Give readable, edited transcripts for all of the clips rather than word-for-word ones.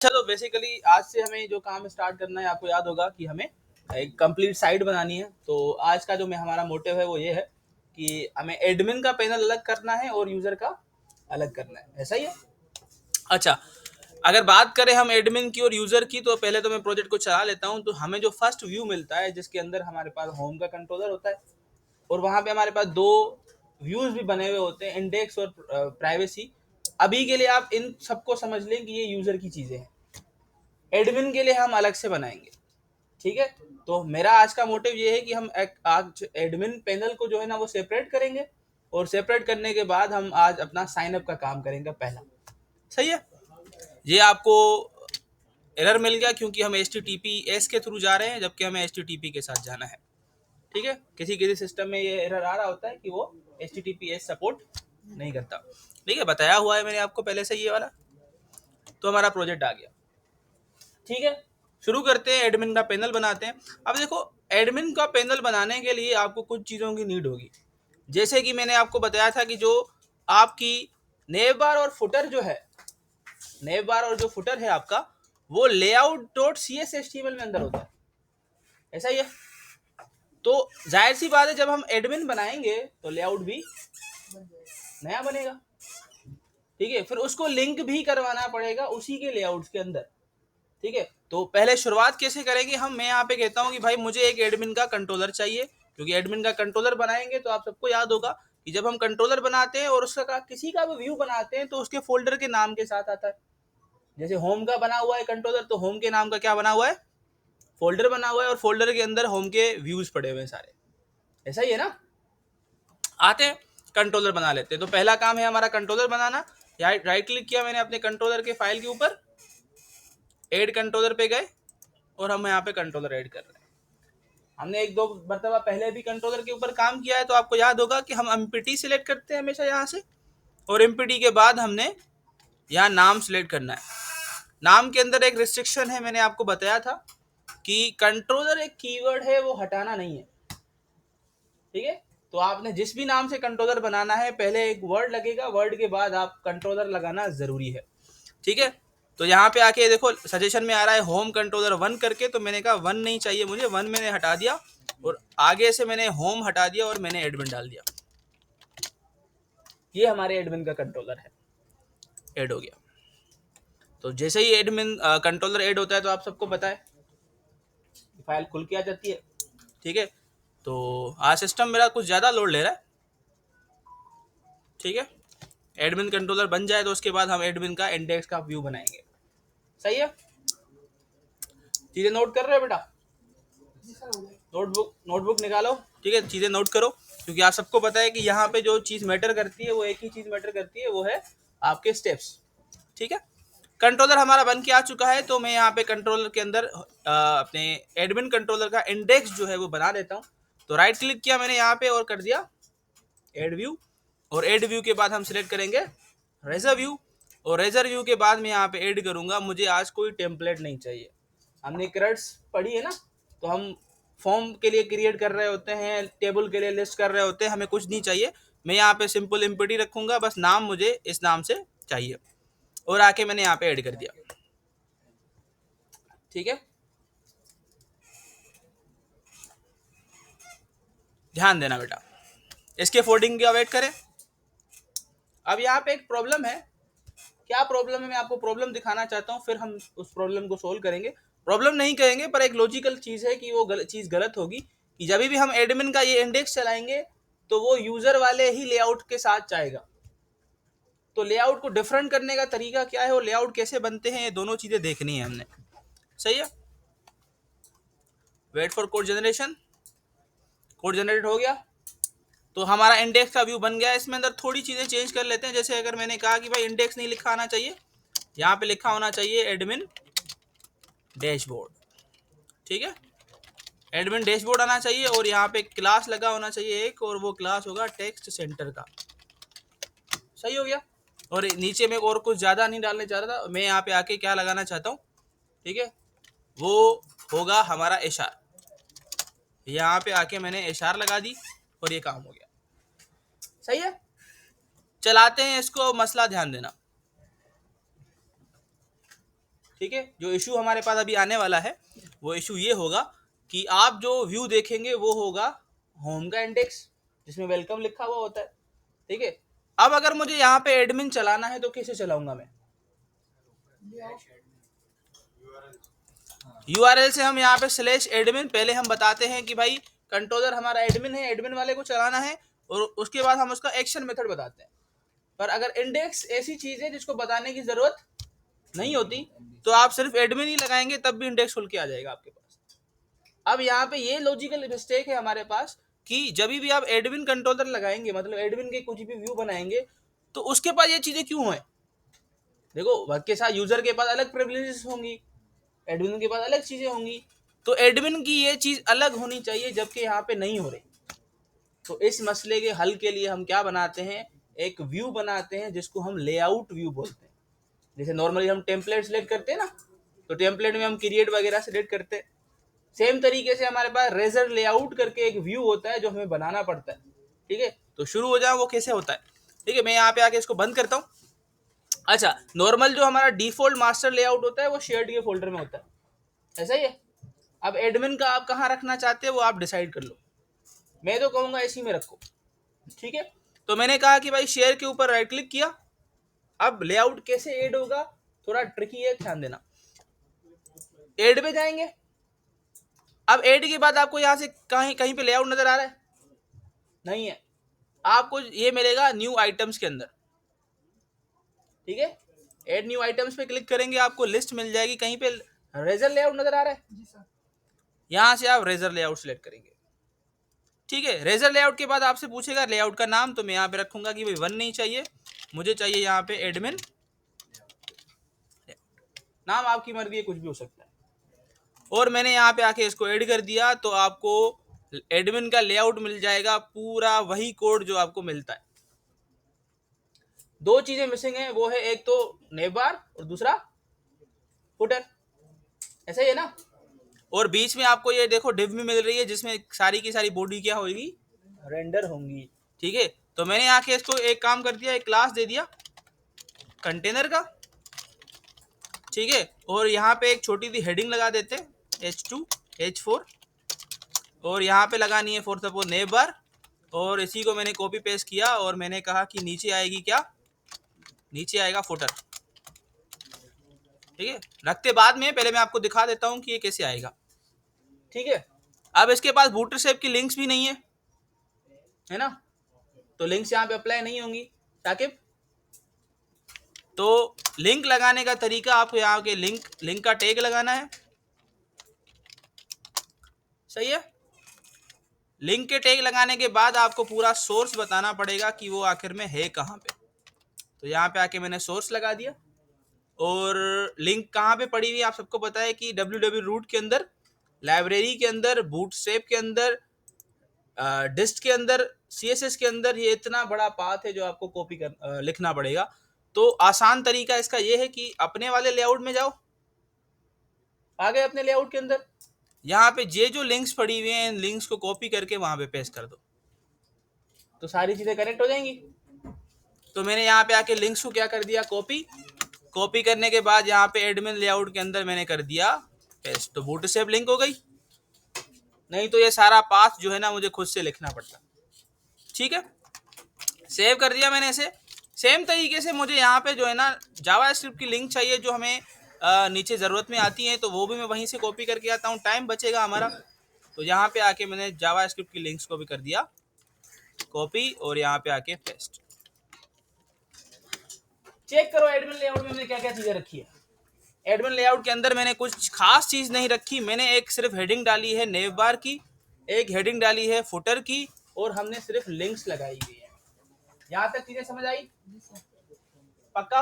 चलो बेसिकली आज से हमें जो काम स्टार्ट करना है, आपको याद होगा कि हमें एक कंप्लीट साइट बनानी है। तो आज का जो हमारा मोटिव है वो ये है कि हमें एडमिन का पैनल अलग करना है और यूजर का अलग करना है। ऐसा ही है। अच्छा, अगर बात करें हम एडमिन की और यूजर की, तो पहले तो मैं प्रोजेक्ट को चला लेता हूं। तो हमें जो फर्स्ट व्यू मिलता है जिसके अंदर हमारे पास होम का कंट्रोलर होता है और वहां पे हमारे पास दो व्यूज भी बने हुए होते हैं, इंडेक्स और प्राइवेसी। अभी के लिए आप इन सबको समझ लें कि ये यूजर की चीजें हैं। एडमिन के लिए हम अलग से बनाएंगे। ठीक है। तो मेरा आज का मोटिव ये है कि हम आज एडमिन पैनल को जो है ना वो सेपरेट करेंगे और सेपरेट करने के बाद हम आज अपना साइन अप का काम करेंगे पहला। सही है। ये आपको एरर मिल गया क्योंकि हम HTTPS के थ्रू जा रहे हैं, जबकि हमें HTTP के साथ जाना है। ठीक है। किसी किसी सिस्टम में ये एरर आ रहा होता है कि वो HTTPS सपोर्ट नहीं करता। ठीक है, बताया हुआ है मैंने आपको पहले से ये वाला। तो हमारा प्रोजेक्ट आ गया। ठीक है, शुरू करते हैं। एडमिन का पैनल बनाते हैं। अब देखो, एडमिन का पैनल बनाने के लिए आपको कुछ चीज़ों की नीड होगी। जैसे कि मैंने आपको बताया था कि जो आपकी नेव बार और फुटर जो है, नेव बार और जो फुटर है आपका, वो लेआउट डॉट CSS/HTML में अंदर होता है। ऐसा ही है। तो जाहिर सी बात है, जब हम एडमिन बनाएंगे तो लेआउट भी नया बनेगा। ठीक है, फिर उसको लिंक भी करवाना पड़ेगा उसी के लेआउट्स के अंदर। ठीक है। तो पहले शुरुआत कैसे करेंगे हम, मैं यहाँ पे कहता हूँ कि भाई मुझे एक एडमिन का कंट्रोलर चाहिए, क्योंकि एडमिन का कंट्रोलर बनाएंगे तो आप सबको याद होगा कि जब हम कंट्रोलर बनाते हैं और उसका किसी का भी व्यू बनाते हैं तो उसके फोल्डर के नाम के साथ आता है। जैसे होम का बना हुआ है कंट्रोलर, तो होम के नाम का क्या बना हुआ है, फोल्डर बना हुआ है, और फोल्डर के अंदर होम के व्यूज पड़े हुए हैं सारे। ऐसा ही है ना। आते हैं कंट्रोलर बना लेते हैं। तो पहला काम है हमारा कंट्रोलर बनाना। राइट क्लिक किया मैंने अपने कंट्रोलर के फाइल के ऊपर, ऐड कंट्रोलर पे गए और हम यहाँ पे कंट्रोलर ऐड कर रहे हैं। हमने एक दो मरतबा पहले भी कंट्रोलर के ऊपर काम किया है, तो आपको याद होगा कि हम एमपीटी सिलेक्ट करते हैं हमेशा यहाँ से, और एमपीटी के बाद हमने यहाँ नाम सिलेक्ट करना है। नाम के अंदर एक रिस्ट्रिक्शन है, मैंने आपको बताया था कि कंट्रोलर एक कीवर्ड है, वो हटाना नहीं है। ठीक है। तो आपने जिस भी नाम से कंट्रोलर बनाना है, पहले एक वर्ड लगेगा, वर्ड के बाद आप कंट्रोलर लगाना जरूरी है। ठीक है। तो यहाँ पे आके देखो सजेशन में आ रहा है होम कंट्रोलर 1 करके, तो मैंने कहा 1 नहीं चाहिए मुझे, 1 मैंने हटा दिया और आगे से मैंने होम हटा दिया और मैंने एडमिन डाल दिया। ये हमारे एडमिन का कंट्रोलर है, ऐड हो गया। तो जैसे ही एडमिन कंट्रोलर ऐड होता है तो आप सबको पता है फाइल खुल के आ जाती है। ठीक है। तो आज सिस्टम मेरा कुछ ज़्यादा लोड ले रहा है। ठीक है। एडमिन कंट्रोलर बन जाए तो उसके बाद हम एडमिन का इंडेक्स का व्यू बनाएंगे। सही है। चीज़ें नोट कर रहे हो बेटा? नोटबुक निकालो। ठीक है, चीज़ें नोट करो, क्योंकि आप सबको पता है कि यहाँ पे जो चीज़ मैटर करती है वो एक ही चीज़ मैटर करती है, वो है आपके स्टेप्स। ठीक है। कंट्रोलर हमारा बन के आ चुका है, तो मैं यहाँ पे कंट्रोलर के अंदर अपने एडमिन कंट्रोलर का इंडेक्स जो है वो बना देता हूँ। तो राइट क्लिक किया मैंने यहाँ पे और कर दिया एड व्यू, और एड व्यू के बाद हम सिलेक्ट करेंगे रेजर व्यू, और रेजर व्यू के बाद मैं यहाँ पे ऐड करूंगा। मुझे आज कोई टेम्पलेट नहीं चाहिए। हमने क्रेडिट्स पढ़ी है ना, तो हम फॉर्म के लिए क्रिएट कर रहे होते हैं, टेबल के लिए लिस्ट कर रहे होते हैं, हमें कुछ नहीं चाहिए। मैं यहाँ पे सिंपल एम्प्टी रखूंगा, बस नाम मुझे इस नाम से चाहिए, और आके मैंने यहाँ पे ऐड कर दिया। ठीक है, ध्यान देना बेटा, इसके फोल्डिंग का वेट करें। अब यहाँ पे एक प्रॉब्लम है। क्या प्रॉब्लम है, मैं आपको प्रॉब्लम दिखाना चाहता हूँ, फिर हम उस प्रॉब्लम को सोल्व करेंगे। प्रॉब्लम नहीं कहेंगे, पर एक लॉजिकल चीज है कि वो चीज गलत होगी कि जब भी हम एडमिन का ये इंडेक्स चलाएंगे तो वो यूजर वाले ही लेआउट के साथ जाएगा। तो लेआउट को डिफरेंट करने का तरीका क्या है और लेआउट कैसे बनते हैं, ये दोनों चीजें देखनी है हमने। सही है। Wait for code generation. Code generate हो गया, तो हमारा इंडेक्स का व्यू बन गया। इसमें अंदर थोड़ी चीजें चेंज कर लेते हैं। जैसे अगर मैंने कहा कि भाई इंडेक्स नहीं लिखा आना चाहिए, यहाँ पे लिखा होना चाहिए एडमिन डैशबोर्ड। ठीक है, एडमिन डैशबोर्ड आना चाहिए, और यहाँ पे क्लास लगा होना चाहिए एक, और वो क्लास होगा टेक्स्ट सेंटर का। सही हो गया। और नीचे में और कुछ ज़्यादा नहीं डालने चाह रहा था मैं, यहाँ पे आके क्या लगाना चाहता हूँ, ठीक है, वो होगा हमारा एशआर। यहाँ पे आके मैंने एशआर लगा दी और ये काम हो गया। सही है, चलाते हैं इसको। मसला ध्यान देना, ठीक है, जो इशू हमारे पास अभी आने वाला है वो इशू ये होगा कि आप जो व्यू देखेंगे वो होगा होम का इंडेक्स जिसमें वेलकम लिखा हुआ होता है। ठीक है, अब अगर मुझे यहाँ पे एडमिन चलाना है तो कैसे चलाऊंगा मैं? URL से हम यहाँ पे स्लैश एडमिन, पहले हम बताते हैं कि भाई कंट्रोलर हमारा एडमिन है, एडमिन वाले को चलाना है, और उसके बाद हम उसका एक्शन मेथड बताते हैं। पर अगर इंडेक्स ऐसी चीज है जिसको बताने की जरूरत नहीं होती तो आप सिर्फ एडमिन ही लगाएंगे तब भी इंडेक्स खुल के आ जाएगा आपके पास। अब यहाँ पे ये लॉजिकल मिस्टेक है हमारे पास कि जब भी आप एडमिन कंट्रोलर लगाएंगे, मतलब एडमिन के कुछ भी व्यू बनाएंगे, तो उसके पास ये चीजें क्यों है? देखो, वर्क के साथ यूजर के पास अलग प्रिविलेजेस होंगी, एडमिन के पास अलग चीजें होंगी, तो एडमिन की ये चीज अलग होनी चाहिए जबकि यहाँ पे नहीं हो रही। तो इस मसले के हल के लिए हम क्या बनाते हैं, एक व्यू बनाते हैं जिसको हम लेआउट व्यू बोलते हैं। जैसे नॉर्मली हम टेम्पलेट सिलेक्ट करते हैं ना, तो टेम्पलेट में हम क्रिएट वगैरह सिलेक्ट करते हैं, सेम तरीके से हमारे पास रेजर लेआउट करके एक व्यू होता है जो हमें बनाना पड़ता है। ठीक है, तो शुरू हो जाए वो कैसे होता है। ठीक है, मैं यहाँ पे आके इसको बंद करता हूँ। अच्छा, नॉर्मल जो हमारा डिफॉल्ट मास्टर लेआउट होता है वो शेयर्ड के फोल्डर में होता है, ऐसा ही है। अब एडमिन का आप कहाँ रखना चाहते हैं वो आप डिसाइड कर लो, मैं तो कहूँगा इसी में रखो। ठीक है, तो मैंने कहा कि भाई शेयर के ऊपर राइट क्लिक किया। अब लेआउट कैसे ऐड होगा, थोड़ा ट्रिकी है, ध्यान देना। ऐड पे जाएंगे, अब ऐड के बाद आपको यहाँ से कहीं कहीं पे लेआउट नजर आ रहा है? नहीं है, आपको ये मिलेगा न्यू आइटम्स के अंदर। ठीक है, ऐड न्यू आइटम्स पे क्लिक करेंगे, आपको लिस्ट मिल जाएगी, कहीं पे रेजर लेआउट नजर आ रहा है जी सर, यहाँ से आप रेजर लेआउट सिलेक्ट करेंगे। ठीक है, रेजर लेआउट के बाद आपसे पूछेगा लेआउट का नाम, तो मैं यहाँ पे रखूंगा कि भाई 1 नहीं चाहिए, मुझे चाहिए यहाँ पे एडमिन। नाम आपकी मर्जी है, कुछ भी हो सकता है। और मैंने यहाँ पे आके इसको ऐड कर दिया, तो आपको एडमिन का लेआउट मिल जाएगा, पूरा वही कोड जो आपको मिलता है। दो चीजें मिसिंग है, वो है एक तो नेव बार और दूसरा फुटर, ऐसा ही है ना। और बीच में आपको ये देखो डिव भी मिल रही है जिसमें सारी की सारी बॉडी क्या होगी, रेंडर होंगी। ठीक है, तो मैंने यहाँ के इसको एक काम कर दिया, एक क्लास दे दिया कंटेनर का। ठीक है, और यहाँ पे एक छोटी सी हेडिंग लगा देते हैं H2 H4, और यहाँ पे लगानी है फॉर सपोज नेव बार, और इसी को मैंने कॉपी पेस्ट किया और मैंने कहा कि नीचे आएगी क्या, नीचे आएगा फुटर। ठीक है, रखते बाद में, पहले मैं आपको दिखा देता हूँ कि ये कैसे आएगा। ठीक है, अब इसके पास बूटस्ट्रैप की लिंक्स भी नहीं है ना, तो लिंक्स यहाँ पे अप्लाई नहीं होंगी ताकि, तो लिंक लगाने का तरीका आपको यहाँ के लिंक का टैग लगाना है। सही है, लिंक के टैग लगाने के बाद आपको पूरा सोर्स बताना पड़ेगा कि वो आखिर में है कहाँ पे। तो यहाँ पे आके मैंने सोर्स लगा दिया, और लिंक कहाँ पे पड़ी हुई आप सबको पता है कि www रूट के अंदर, लाइब्रेरी के अंदर, बूटस्ट्रैप के अंदर, डिस्ट के अंदर, CSS के अंदर, ये इतना बड़ा पाथ है जो आपको कॉपी कर लिखना पड़ेगा। तो आसान तरीका इसका ये है कि अपने वाले लेआउट में जाओ, आ गए अपने लेआउट के अंदर, यहाँ पे ये जो लिंक्स पड़ी हुई हैं, इन लिंक्स को कॉपी करके वहां पे पेस्ट कर दो, तो सारी चीजें कनेक्ट हो जाएंगी। तो मैंने यहाँ पे आके लिंक्स को क्या कर दिया, कॉपी करने के बाद यहाँ पे एडमिन लेआउट के अंदर मैंने कर दिया पेस्ट, तो बूटस्ट्रैप लिंक हो गई। नहीं तो ये सारा पाथ जो है ना मुझे खुद से लिखना पड़ता। ठीक है, सेव कर दिया मैंने इसे। सेम तरीके से मुझे यहाँ पे जो है ना जावास्क्रिप्ट की लिंक चाहिए जो हमें नीचे ज़रूरत में आती है, तो वो भी मैं वहीं से कॉपी करके आता हूँ, टाइम बचेगा हमारा। तो यहाँ पे आके मैंने जावास्क्रिप्ट की लिंक्स को भी कर दिया कॉपी, और यहाँ पे आके पेस्ट। चेक करो एडमिन लेआउट में मैंने क्या क्या चीज़ें रखी है। एडमिन लेआउट के अंदर मैंने कुछ खास चीज़ नहीं रखी, मैंने एक सिर्फ हेडिंग डाली है नेव बार की, एक हेडिंग डाली है फुटर की, और हमने सिर्फ लिंक्स लगाई हुई है। यहाँ तक चीज़ें समझ आई? पक्का?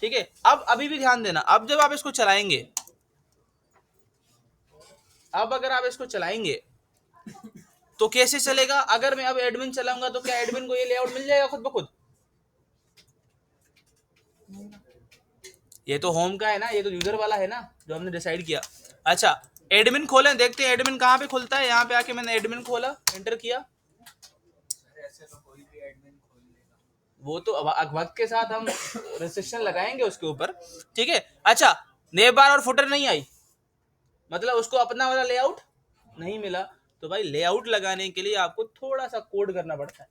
ठीक है, अब अभी भी ध्यान देना, अब जब आप इसको चलाएंगे, अब अगर आप इसको चलाएंगे तो कैसे चलेगा? अगर मैं अब एडमिन चलाऊंगा तो क्या एडमिन को ये लेआउट मिल जाएगा खुद ब खुद? ये तो होम का है ना, ये तो यूजर वाला है ना जो हमने डिसाइड किया। अच्छा, एडमिन खोलें, देखते हैं एडमिन कहाँ पे खुलता है। यहाँ पे आके मैंने एडमिन खोला, एंटर किया, वो तो वक्त के साथ हम रिस्ट्रिक्शन लगाएंगे उसके ऊपर। ठीक है, अच्छा नेव बार और फुटर नहीं आई, मतलब उसको अपना वाला लेआउट नहीं मिला। तो भाई लेआउट लगाने के लिए आपको थोड़ा सा कोड करना पड़ता है।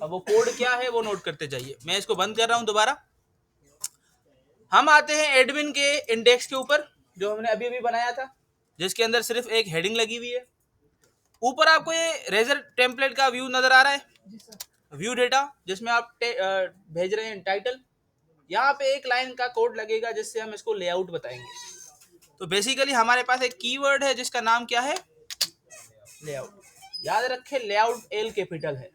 अब वो कोड क्या है वो नोट करते जाइए। मैं इसको बंद कर रहा हूं दोबारा। हम आते हैं एडमिन के इंडेक्स के ऊपर, जो हमने अभी अभी बनाया था, जिसके अंदर सिर्फ एक हेडिंग लगी हुई है। ऊपर आपको ये रेजर टेम्पलेट का व्यू नजर आ रहा है, व्यू डेटा, जिसमें आप भेज रहे हैं टाइटल। यहाँ पे एक लाइन का कोड लगेगा जिससे हम इसको लेआउट बताएंगे। तो बेसिकली हमारे पास एक कीवर्ड है जिसका नाम क्या है, लेआउट। याद रखें लेआउट एल कैपिटल है,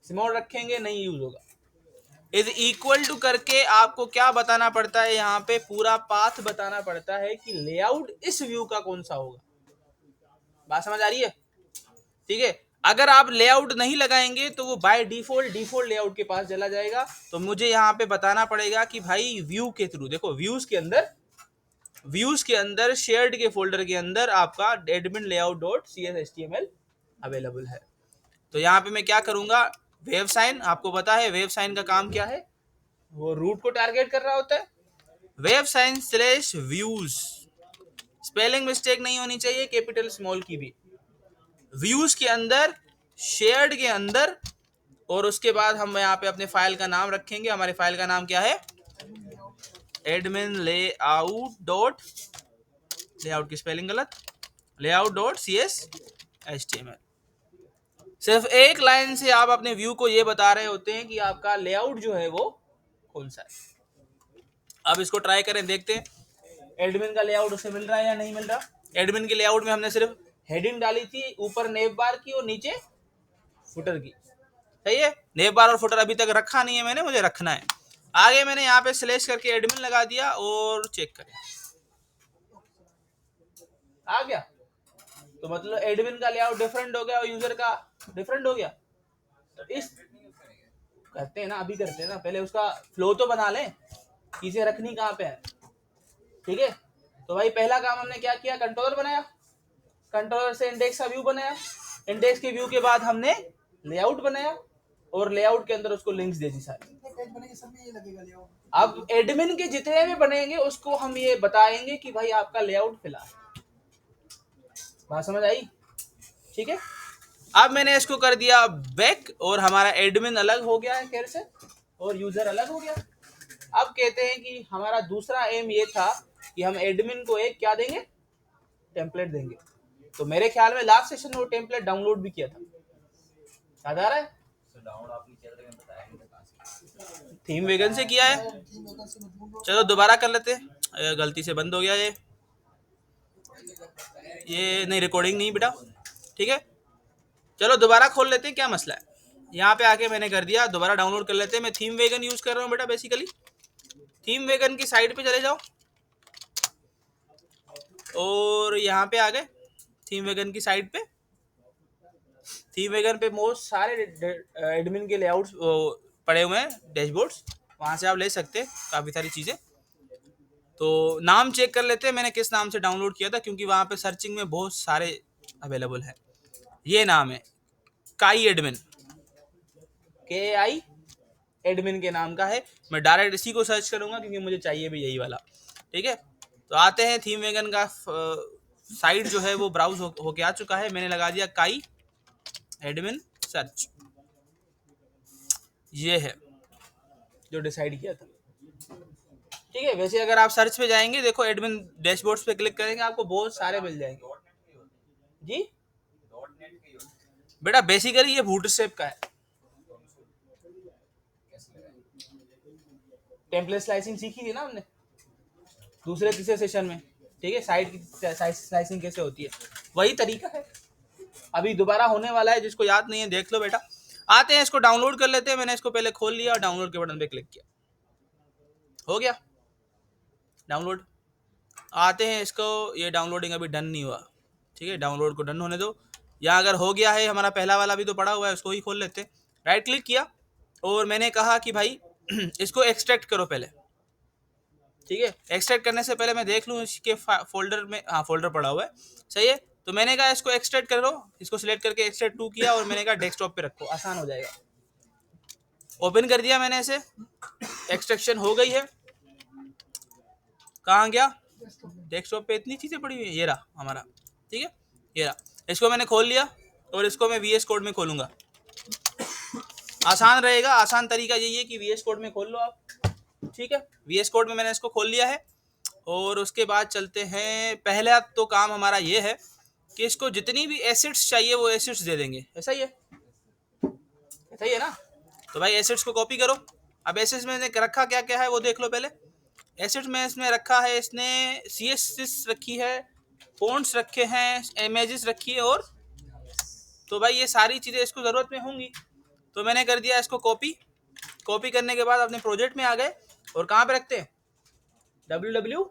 स्मॉल रखेंगे नहीं यूज होगा। इज इक्वल टू करके आपको क्या बताना पड़ता है, यहाँ पे पूरा पाथ बताना पड़ता है कि लेआउट इस व्यू का कौन सा होगा। बात समझ आ रही है? ठीक है। अगर आप लेआउट नहीं लगाएंगे तो वो बाय डिफॉल्ट लेआउट के पास चला जाएगा। तो मुझे यहाँ पे बताना पड़ेगा कि भाई व्यू के थ्रू, देखो व्यूज के अंदर शेयर्ड के फोल्डर के अंदर आपका admin layout.cshtml अवेलेबल है। तो यहाँ पे मैं क्या करूंगा, वेव साइन, आपको पता है वेव साइन का काम क्या है, वो रूट को टारगेट कर रहा होता है। Wave sign slash views, spelling mistake नहीं होनी चाहिए, कैपिटल स्मॉल की भी। व्यूज के अंदर, शेयर्ड के अंदर, और उसके बाद हम यहाँ पे अपने फाइल का नाम रखेंगे। हमारे फाइल का नाम क्या है, एडमिन लेआउट की स्पेलिंग गलत, layout.cshtml। सिर्फ एक लाइन से आप अपने व्यू को ये बता रहे होते हैं कि आपका लेआउट जो है वो कौन सा है। अब इसको ट्राई करें, देखते हैं एडमिन का लेआउट उसे मिल रहा है या नहीं मिल रहा। एडमिन के लेआउट में हमने सिर्फ हेडिंग डाली थी, ऊपर नेव बार की और नीचे फुटर की, सही है। नेव बार और फुटर अभी तक रखा नहीं है मैंने, मुझे रखना है। आगे मैंने यहाँ पे स्लैश करके एडमिन लगा दिया और चेक करें, आ गया। तो मतलब एडमिन का लेआउट डिफरेंट हो गया और यूजर का डिफरेंट हो गया। तो इस करते हैं ना, अभी करते हैं ना, पहले उसका फ्लो तो बना लें, चीजें रखनी कहाँ पे है। ठीक है। तो भाई पहला काम हमने क्या किया, कंट्रोलर बनाया, कंट्रोलर से इंडेक्स का व्यू बनाया, इंडेक्स के व्यू के बाद हमने लेआउट बनाया और लेआउट के अंदर उसको लिंक्स दे दी सारी। अब एडमिन के जितने भी बनेंगे उसको हम ये बताएंगे कि भाई आपका लेआउट फिलहाल, बात समझ आई? ठीक है। अब मैंने इसको कर दिया बैक और हमारा एडमिन अलग हो गया है खैर से और यूजर अलग हो गया। अब कहते हैं कि हमारा दूसरा एम ये था कि हम एडमिन को एक क्या देंगे, टेम्पलेट देंगे। तो मेरे ख्याल में लास्ट सेशन में वो टेम्पलेट डाउनलोड भी किया था, याद आ रहा है? थीम वेगन से किया है। चलो दोबारा कर लेते हैं, गलती से बंद हो गया ये नहीं, रिकॉर्डिंग नहीं बेटा। ठीक है, चलो दोबारा खोल लेते हैं, क्या मसला है। यहाँ पे आके मैंने कर दिया, दोबारा डाउनलोड कर लेते हैं। मैं थीम वेगन यूज कर रहा हूँ बेटा। बेसिकली थीम वेगन की साइड पे चले जाओ और यहाँ पे आ गए थीम वेगन की साइड पे। थीम वेगन पे मोस्ट सारे एडमिन के लेआउट्स पड़े हुए हैं, डैशबोर्ड्स, वहाँ से आप ले सकते हैं काफ़ी सारी चीज़ें। तो नाम चेक कर लेते हैं मैंने किस नाम से डाउनलोड किया था, क्योंकि वहाँ पे सर्चिंग में बहुत सारे अवेलेबल है। ये नाम है काई एडमिन, KAI एडमिन के नाम का है। मैं डायरेक्ट इसी को सर्च करूंगा क्योंकि मुझे चाहिए भी यही वाला। ठीक है, तो आते हैं थीम वेगन का साइट जो है वो ब्राउज होके आ चुका है। मैंने लगा दिया काई एडमिन सर्च, ये है जो डिसाइड किया था। ठीक है, वैसे अगर आप सर्च पे जाएंगे, देखो एडमिन डैशबोर्ड्स पे क्लिक करेंगे, आपको बहुत सारे मिल जाएंगे जी बेटा। बेसिकली ये बूटस्ट्रैप का है, टेम्पलेट स्लाइसिंग सीखी थी ना हमने दूसरे तीसरे सेशन में। ठीक है, साइड की स्लाइसिंग कैसे होती है, वही तरीका है। अभी दोबारा होने वाला है, जिसको याद नहीं है देख लो बेटा। आते हैं, इसको डाउनलोड कर लेते हैं। मैंने इसको पहले खोल लिया और डाउनलोड के बटन पे क्लिक किया, हो गया डाउनलोड। आते हैं इसको, ये डाउनलोडिंग अभी डन नहीं हुआ। ठीक है, डाउनलोड को डन होने दो। या अगर हो गया है, हमारा पहला वाला भी तो पड़ा हुआ है, उसको ही खोल लेते हैं। राइट क्लिक किया और मैंने कहा कि भाई इसको एक्सट्रैक्ट करो पहले। ठीक है, एक्सट्रैक्ट करने से पहले मैं देख लूँ इसके फोल्डर में, हाँ फोल्डर पड़ा हुआ है, सही है। तो मैंने कहा इसको एक्सट्रैक्ट करो, इसको सिलेक्ट करके एक्सट्रैक्ट टू किया और मैंने कहा डेस्कटॉप पे रखो, आसान हो जाएगा। ओपन कर दिया मैंने इसे, एक्सट्रैक्शन हो गई है। कहाँ गया, डेस्कटॉप पे इतनी चीज़ें पड़ी हुई है, ये रहा हमारा, ठीक है, ये रहा। इसको मैंने खोल लिया और इसको मैं VS कोड में खोलूँगा। आसान रहेगा, आसान तरीका यही है कि VS कोड में खोल लो आप, ठीक है। VS कोड में मैंने इसको खोल लिया है और उसके बाद चलते हैं। पहला तो काम हमारा ये है कि इसको जितनी भी एसिड्स चाहिए वो एसिड्स दे देंगे, ऐसा ही है, ऐसा ही है ना। तो भाई एसिड्स को कॉपी करो। अब एसिड्स में रखा क्या क्या है वो देख लो पहले। एसिड्स में इसमें रखा है, इसने CSS रखी है, फॉन्ट्स रखे हैं, इमेजेस रखी है, और तो भाई ये सारी चीज़ें इसको ज़रूरत में होंगी। तो मैंने कर दिया इसको कॉपी। कॉपी करने के बाद अपने प्रोजेक्ट में आ गए और कहाँ पे रखते हैं, www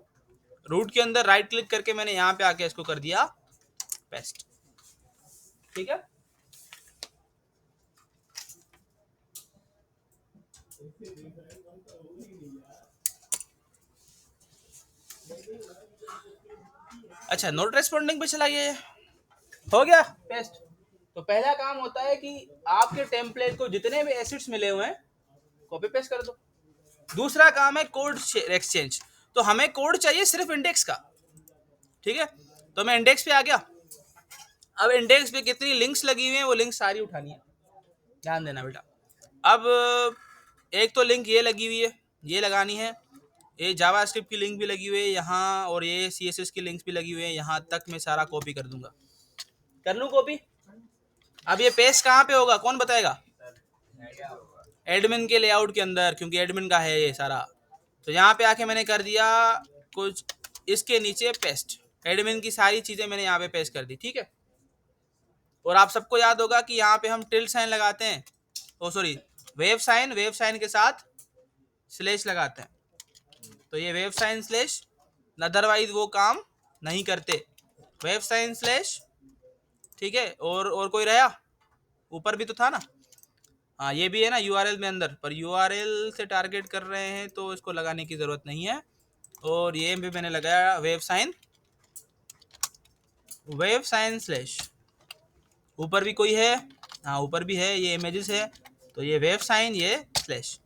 रूट के अंदर राइट क्लिक करके मैंने यहाँ पे आके इसको कर दिया पेस्ट, ठीक है। अच्छा, नोट रेस्पॉन्डिंग पे चला गया, हो गया पेस्ट। तो पहला काम होता है कि आपके टेम्पलेट को जितने भी एसिड्स मिले हुए हैं कॉपी पेस्ट कर दो। दूसरा काम है कोड एक्सचेंज। तो हमें कोड चाहिए सिर्फ इंडेक्स का, ठीक है। तो मैं इंडेक्स पे आ गया। अब इंडेक्स पे कितनी लिंक्स लगी हुई हैं वो लिंक्स सारी उठानी है, ध्यान देना बेटा। अब एक तो लिंक ये लगी हुई है, ये लगानी है, ये जावास्क्रिप्ट की लिंक भी लगी हुई है यहाँ, और ये CSS की लिंक्स भी लगी हुई है यहाँ तक। मैं सारा कॉपी कर दूंगा, कर लूँ कॉपी। अब ये पेस्ट कहाँ पे होगा कौन बताएगा, एडमिन के लेआउट के अंदर, क्योंकि एडमिन का है ये सारा। तो यहाँ पे आके मैंने कर दिया कुछ इसके नीचे पेस्ट, एडमिन की सारी चीज़ें मैंने यहाँ पे पेस्ट कर दी, ठीक है। और आप सबको याद होगा कि यहाँ पे हम टिल्ड साइन लगाते हैं, ओ सॉरी वेव साइन के साथ स्लेश लगाते हैं। तो ये वेव साइन स्लेश, अदरवाइज वो काम नहीं करते। वेव साइन स्लेश, ठीक है। और कोई रहा, ऊपर भी तो था ना, हाँ ये भी है ना URL में अंदर, पर URL से टारगेट कर रहे हैं तो इसको लगाने की ज़रूरत नहीं है। और ये भी मैंने लगाया वेव साइन स्लेश। ऊपर भी कोई है, हाँ ऊपर भी है, ये इमेजेस है, तो ये वेव साइन, ये स्लेश,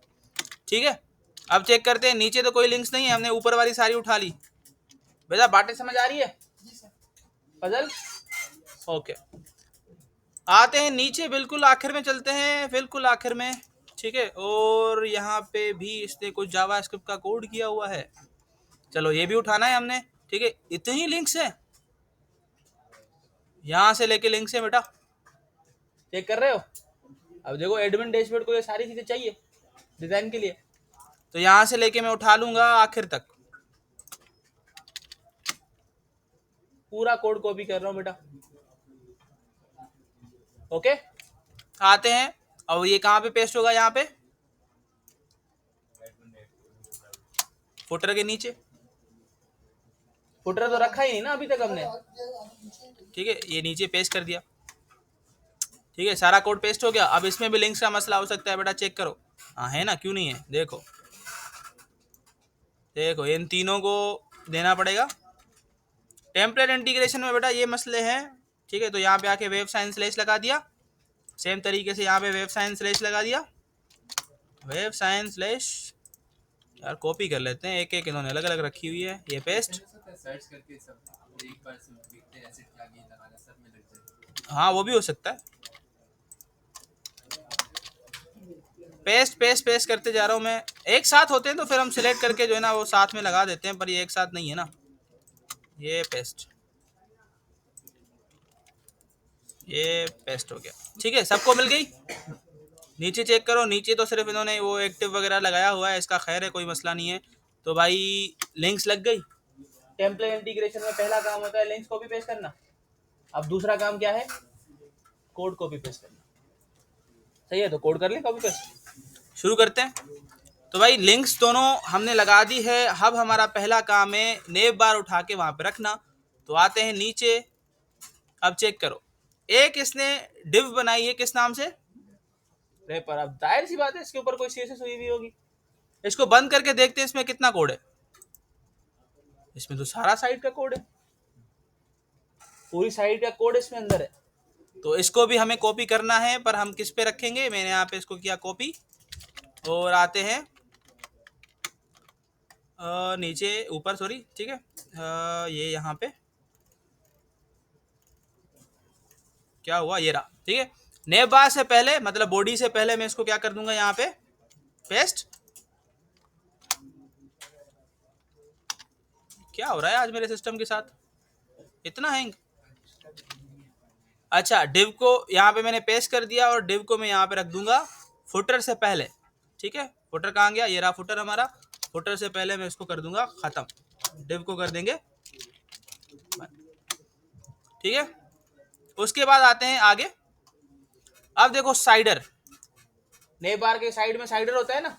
ठीक है। अब चेक करते हैं, नीचे तो कोई लिंक्स नहीं है, हमने ऊपर वाली सारी उठा ली। बेटा बातें समझ आ रही है फजल, ओके। आते हैं नीचे, बिल्कुल आखिर में चलते हैं, बिल्कुल आखिर में, ठीक है। और यहाँ पे भी इसने कुछ जावास्क्रिप्ट का कोड किया हुआ है, चलो ये भी उठाना है हमने, ठीक है। इतनी लिंक्स है, यहाँ से लेके लिंक्स है बेटा, चेक कर रहे हो। अब देखो एडमिन डैशबोर्ड को ये सारी चीज़ें चाहिए डिज़ाइन के लिए, तो यहाँ से लेके मैं उठा लूँगा आखिर तक, पूरा कोड कॉपी कर रहा हूँ बेटा, ओके। आते हैं, अब ये कहाँ पे पेस्ट होगा, यहाँ पे फुटर के नीचे। फुटर तो रखा ही नहीं ना अभी तक हमने, ठीक है। ये नीचे पेस्ट कर दिया, ठीक है, सारा कोड पेस्ट हो गया। अब इसमें भी लिंक्स का मसला हो सकता है बेटा, चेक करो, हाँ है ना, क्यों नहीं है, देखो देखो इन तीनों को देना पड़ेगा। टेम्पलेट इंटीग्रेशन में बेटा ये मसले हैं, ठीक है। तो यहाँ पे आके वेव साइन स्लेश लगा दिया, सेम तरीके से यहाँ पे वेव साइन स्लेश लगा दिया, वेव साइन स्लेश। यार कॉपी कर लेते हैं, एक एक इन्होंने अलग अलग रखी हुई है, ये पेस्ट, हाँ वो भी हो सकता है। पेस्ट पेस्ट पेस्ट करते जा रहा हूँ मैं, एक साथ होते हैं तो फिर हम सिलेक्ट करके जो है ना वो साथ में लगा देते हैं, पर ये एक साथ नहीं है ना। ये पेस्ट, ये पेस्ट हो गया, ठीक है, सबको मिल गई। नीचे चेक करो, नीचे तो सिर्फ इन्होंने वो एक्टिव वगैरह लगाया हुआ है, इसका खैर है, कोई मसला नहीं है। तो भाई लिंक्स लग गई। टेम्पलेट इंटीग्रेशन में पहला काम होता है लिंक्स कॉपी पेस्ट करना। अब दूसरा काम क्या है, कोड कॉपी पेस्ट करना, सही है। तो कोड कर ले कॉपी पेस्ट, शुरू करते हैं। तो भाई लिंक्स दोनों हमने लगा दी है। अब हमारा पहला काम है नेव बार उठा के वहां पे रखना। तो आते हैं नीचे, अब चेक करो, एक इसने डिव बनाई है, किस नाम से, रेपर। अब जाहिर सी बात है इसके ऊपर कोई CSS हुई भी होगी। इसको बंद करके देखते हैं इसमें कितना कोड है। इसमें तो सारा साइट का कोड है, पूरी साइट का कोड इसमें अंदर है। तो इसको भी हमें कॉपी करना है, पर हम किस पे रखेंगे, मैंने यहाँ पे इसको किया कॉपी। और आते हैं नीचे ऊपर सॉरी, ठीक है। ये यहाँ पे क्या हुआ, ये रहा, ठीक है। नेव बार से पहले मतलब बॉडी से पहले मैं इसको क्या कर दूंगा यहाँ पे पेस्ट। क्या हो रहा है आज मेरे सिस्टम के साथ, इतना हैंग। अच्छा, डिव को यहाँ पे मैंने पेस्ट कर दिया और डिव को मैं यहाँ पे रख दूंगा फुटर से पहले, ठीक है। फुटर कहाँ गया, ये रहा फुटर हमारा। फुटर से पहले मैं इसको कर दूंगा खत्म, डिव को कर देंगे, ठीक है। उसके बाद आते हैं आगे। अब देखो साइडर, नेव बार के साइड में साइडर होता है ना,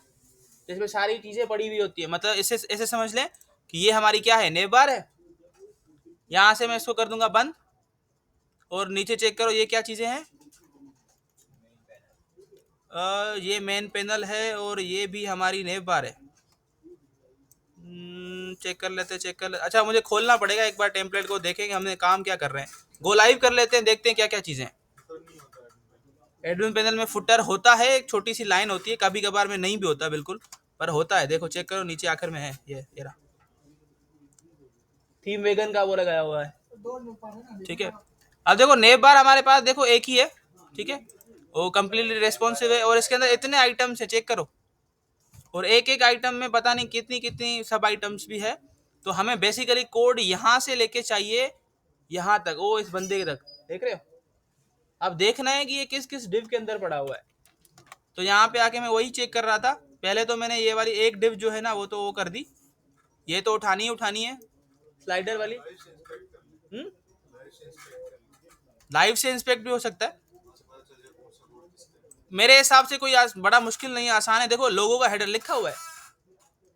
जिसमें सारी चीजें पड़ी हुई होती है, मतलब इसे ऐसे समझ लें कि ये हमारी क्या है, नेव बार है। यहां से मैं इसको कर दूंगा बंद और नीचे चेक करो ये क्या चीजें हैं। ये मेन पैनल है और ये भी हमारी नेव बार है। चेक कर लेते, चेक कर लेते। अच्छा, मुझे खोलना पड़ेगा एक बार टेम्पलेट को, देखेंगे हमने काम क्या कर रहे हैं। गो लाइव कर लेते हैं, देखते हैं क्या क्या चीजें। एडमिन पैनल में फुटर होता है, एक छोटी सी लाइन होती है, कभी कभार में नहीं भी होता बिल्कुल, पर होता है। देखो चेक करो नीचे आखिर में है ये रहा, थीम वेगन का वो लगाया हुआ है, ठीक है। अब देखो नेव बार हमारे पास देखो एक ही है, ठीक है, वो कम्प्लीटली रेस्पॉन्सिव है और इसके अंदर इतने आइटम्स है, चेक करो। और एक एक आइटम में पता नहीं कितनी कितनी सब आइटम्स भी है। तो हमें बेसिकली कोड यहाँ से लेके चाहिए यहाँ तक, वो इस बंदे तक, देख रहे हो। अब देखना है कि ये किस किस डिव के अंदर पड़ा हुआ है। तो यहाँ पे आके मैं वही चेक कर रहा था। पहले तो मैंने ये वाली एक डिव जो है ना वो तो वो कर दी, ये तो उठानी है स्लाइडर वाली। लाइव से इंस्पेक्ट भी हो सकता है, मेरे हिसाब से कोई बड़ा मुश्किल नहीं है, आसान है। देखो लोगों का हेडर लिखा हुआ है,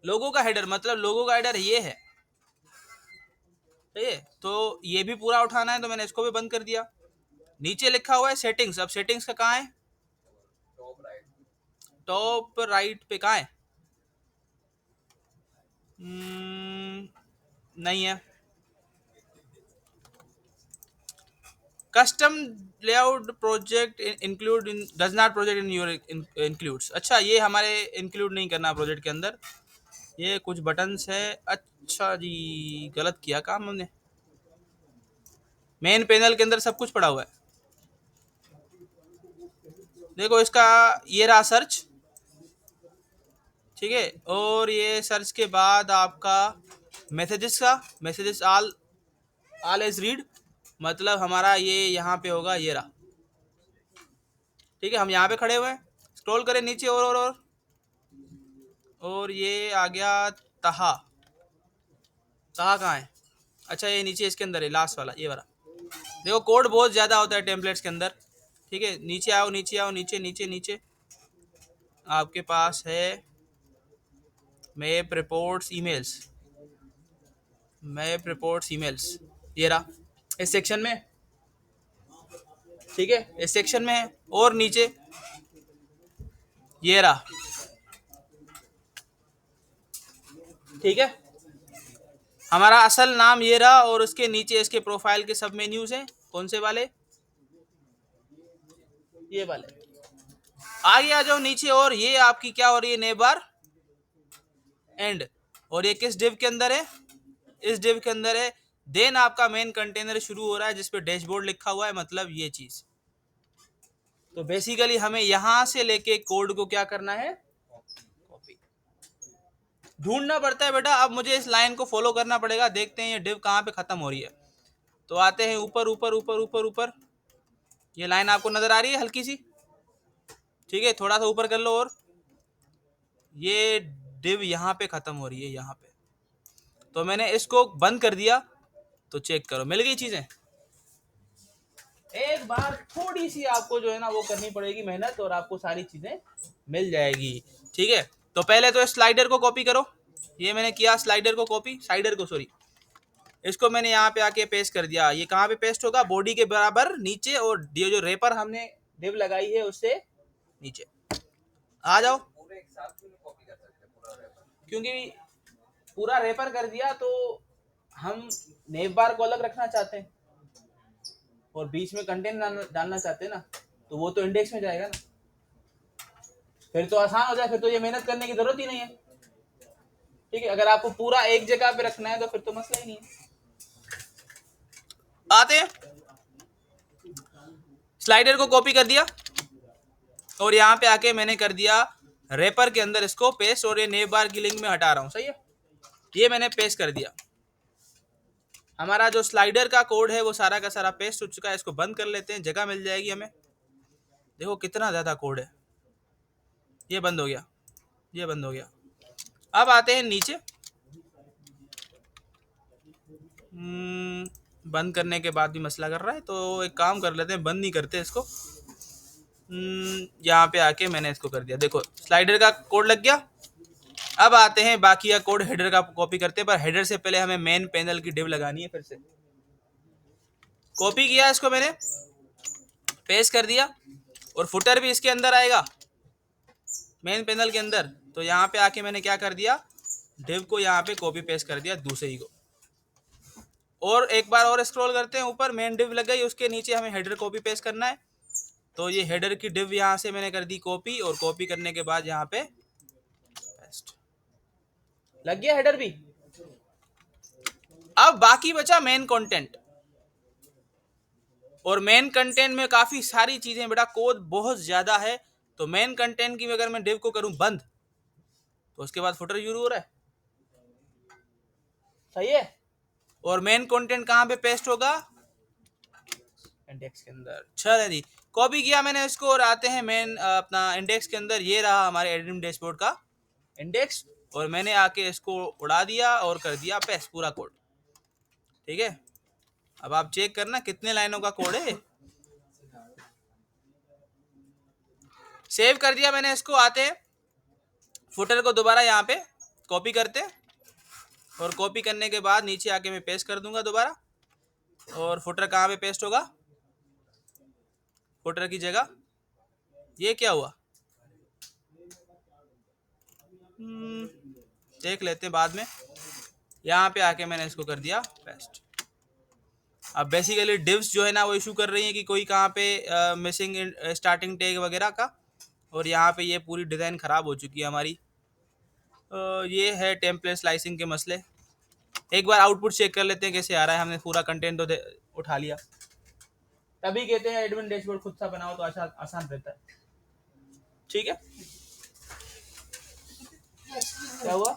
लोगों का हेडर मतलब लोगों का हेडर ये है, ठीक है। तो ये भी पूरा उठाना है, तो मैंने इसको भी बंद कर दिया। नीचे लिखा हुआ है सेटिंग्स, अब सेटिंग्स का कहाँ है, टॉप राइट पे कहाँ है, नहीं है। Custom layout project include in does not project in your includes. अच्छा, ये हमारे इंक्लूड नहीं करना प्रोजेक्ट के अंदर, ये कुछ बटन्स है। अच्छा जी, गलत किया काम हमने, मेन पैनल के अंदर सब कुछ पड़ा हुआ है। देखो इसका ये रहा सर्च, ठीक है। और ये सर्च के बाद आपका मैसेजेस का, मैसेजेस ऑल इज रीड, मतलब हमारा ये यहाँ पे होगा, ये रहा, ठीक है। हम यहाँ पे खड़े हुए हैं, स्क्रॉल करें नीचे और ये आ गया तहा। तहा कहाँ है, अच्छा ये नीचे इसके अंदर है, लास्ट वाला ये वाला। देखो कोड बहुत ज़्यादा होता है टेम्पलेट्स के अंदर, ठीक है। नीचे आओ, नीचे आओ, नीचे नीचे नीचे आपके पास है map reports emails, map reports emails, ये रहा इस सेक्शन में, ठीक है, इस सेक्शन में है। और नीचे ये रहा, ठीक है। हमारा असल नाम ये रहा और उसके नीचे इसके प्रोफाइल के सब मेन्यूज हैं, कौन से वाले, ये वाले। आगे आ जाओ नीचे, और ये आपकी क्या हो रही है, नेव बार एंड, और ये किस डिव के अंदर है, इस डिव के अंदर है। देन आपका मेन कंटेनर शुरू हो रहा है जिसपे डैशबोर्ड लिखा हुआ है, मतलब ये चीज। तो बेसिकली हमें यहां से लेके कोड को क्या करना है, कॉपी ढूंढना पड़ता है बेटा। अब मुझे इस लाइन को फॉलो करना पड़ेगा, देखते हैं ये डिव कहाँ पे खत्म हो रही है। तो आते हैं ऊपर ऊपर ऊपर ऊपर ऊपर, ये लाइन आपको नजर आ रही है हल्की सी, ठीक है। थोड़ा सा ऊपर कर लो, और ये डिव यहाँ पे खत्म हो रही है, यहाँ पे। तो मैंने इसको बंद कर दिया, तो चेक करो मिल गई चीजें। एक बार थोड़ी सी आपको जो है ना वो करनी पड़ेगी मेहनत, और आपको सारी चीजें मिल जाएगी, ठीक है। तो पहले तो स्लाइडर को कॉपी करो, ये मैंने किया स्लाइडर को कॉपी, साइडर को सॉरी, इसको मैंने यहाँ पे आके पेस्ट कर दिया। ये कहाँ पे पेस्ट होगा, बॉडी के बराबर नीचे, और ये जो रेपर हमने डिव लगाई है उससे नीचे आ जाओ, क्योंकि पूरा रेपर कर दिया तो हम नेव बार को अलग रखना चाहते हैं और बीच में कंटेंट डालना चाहते हैं ना, तो वो तो इंडेक्स में जाएगा ना, फिर तो आसान हो जाए, फिर तो ये मेहनत करने की जरूरत ही नहीं है। ठीक है, अगर आपको पूरा एक जगह पे रखना है तो फिर तो मसला ही नहीं है। आते हैं, स्लाइडर को कॉपी कर दिया और यहाँ पे आके मैंने कर दिया रेपर के अंदर इसको पेस्ट, और ये नेव बार की लिंक में हटा रहा हूँ। सही है, ये मैंने पेस्ट कर दिया। हमारा जो स्लाइडर का कोड है वो सारा का सारा पेस्ट हो चुका है। इसको बंद कर लेते हैं, जगह मिल जाएगी हमें। देखो कितना ज्यादा कोड है। ये बंद हो गया, ये बंद हो गया। अब आते हैं नीचे। बंद करने के बाद भी मसला कर रहा है, तो एक काम कर लेते हैं, बंद नहीं करते इसको। यहाँ पे आके मैंने इसको कर दिया। देखो स्लाइडर का कोड लग गया। अब आते हैं बाकी का कोड हेडर का कॉपी करते हैं, पर हेडर से पहले हमें मेन पैनल की डिव लगानी है। फिर से कॉपी किया इसको मैंने, पेस्ट कर दिया, और फुटर भी इसके अंदर आएगा मेन पैनल के अंदर। तो यहाँ पे आके मैंने क्या कर दिया, डिव को यहाँ पे कॉपी पेस्ट कर दिया दूसरे को। और एक बार और स्क्रॉल करते हैं ऊपर, मेन डिव लग गई, उसके नीचे हमें हेडर कॉपी पेस्ट करना है। तो ये हेडर की डिव यहाँ से मैंने कर दी कॉपी, और कॉपी करने के बाद यहाँ पे पेस्ट लग गया हेडर भी। अब बाकी बचा मेन कंटेंट, और मेन कंटेंट में काफी सारी चीजें, बेटा कोड बहुत ज्यादा है। तो मेन कंटेंट की अगर मैं डिव को करूं बंद, तो उसके बाद फुटर शुरू हो रहा है। सही है, और मेन कंटेंट कहां पे पेस्ट होगा, इंडेक्स के अंदर। चल जी, कॉपी किया मैंने इसको, और आते हैं मेन अपना इंडेक्स के अंदर। ये रहा हमारे एडमिन डैशबोर्ड का इंडेक्स, और मैंने आके इसको उड़ा दिया और कर दिया पेस्ट पूरा कोड। ठीक है, अब आप चेक करना कितने लाइनों का कोड है। सेव कर दिया मैंने इसको। आते हैं फुटर को दोबारा यहाँ पे कॉपी करते हैं, और कॉपी करने के बाद नीचे आके मैं पेस्ट कर दूंगा दोबारा। और फुटर कहाँ पे पेस्ट होगा, फुटर की जगह। ये क्या हुआ, देख लेते हैं बाद में। यहाँ पे आके मैंने इसको कर दिया पेस्ट। अब बेसिकली डिव्स जो है ना वो इशू कर रही है कि कोई कहाँ पे मिसिंग स्टार्टिंग टैग वगैरह का, और यहाँ पे ये पूरी डिज़ाइन ख़राब हो चुकी है हमारी। ये है टेम्पलेट स्लाइसिंग के मसले। एक बार आउटपुट चेक कर लेते हैं कैसे आ रहा है। हमने पूरा कंटेंट तो उठा लिया। तभी कहते हैं एडमिन डैशबोर्ड खुद सा बनाओ तो आसान रहता है। ठीक है, क्या हुआ,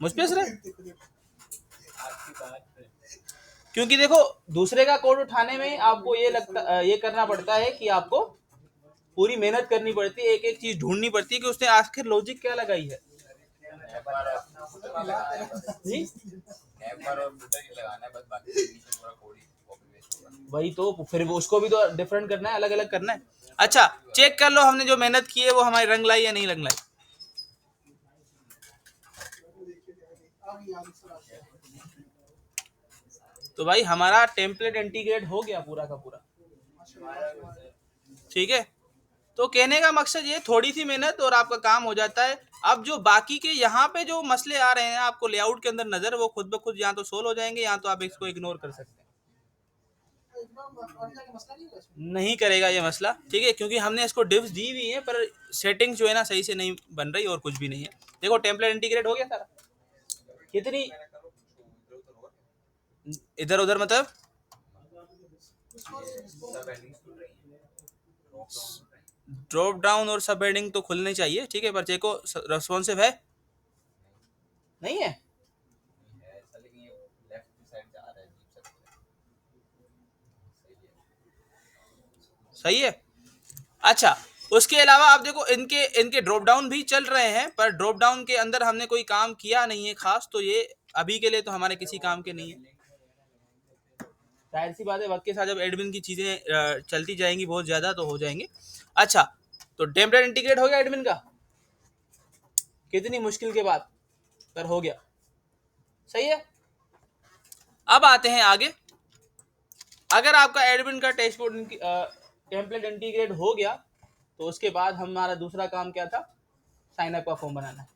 मुझ पे असर है? क्योंकि देखो दूसरे का कोड उठाने में आपको ये करना पड़ता है कि आपको पूरी मेहनत करनी पड़ती है, एक एक चीज ढूंढनी पड़ती है कि उसने आखिर लॉजिक क्या लगाई है। जी वही तो, फिर उसको भी तो डिफरेंट करना है, अलग अलग करना है। अच्छा चेक कर लो हमने जो मेहनत की है वो हमारी रंग लाई या नहीं रंग लाई। तो भाई हमारा टेम्पलेट इंटीग्रेट हो गया पूरा का पूरा। ठीक है, तो कहने का मकसद ये, थोड़ी सी मेहनत और आपका काम हो जाता है। अब जो बाकी के यहाँ पे जो मसले आ रहे हैं आपको लेआउट के अंदर नजर, वो खुद ब खुद या तो सोल्व हो जाएंगे या तो आप इसको इग्नोर कर सकते हैं। नहीं करेगा ये मसला, ठीक है, क्योंकि हमने इसको डिव्स दी हुई है, पर सेटिंग जो है ना सही से नहीं बन रही, और कुछ भी नहीं है। देखो टेम्पलेट इंटीग्रेट हो गया सारा। कितनी इधर उधर मतलब ड्रॉप डाउन और सब हेडिंग तो खुलनी चाहिए। ठीक है, पर देखो रेस्पॉन्सिव है नहीं है। सही है। अच्छा उसके अलावा आप देखो इनके ड्रॉप डाउन भी चल रहे हैं, पर ड्रॉप डाउन के अंदर हमने कोई काम किया नहीं है खास, तो ये अभी के लिए तो हमारे किसी काम के नहीं है। जाहिर सी बात है, वक्त के साथ जब एडमिन की चीजें चलती जाएंगी बहुत ज्यादा तो हो जाएंगे। अच्छा तो टेम्पलेट इंटीग्रेट हो गया एडमिन का, कितनी मुश्किल के बाद, पर हो गया। सही है, अब आते हैं आगे। अगर आपका एडमिन का डैशबोर्ड टेम्पलेट इंटीग्रेट हो गया, तो उसके बाद हमारा दूसरा काम क्या था, साइन अप का फॉर्म बनाना है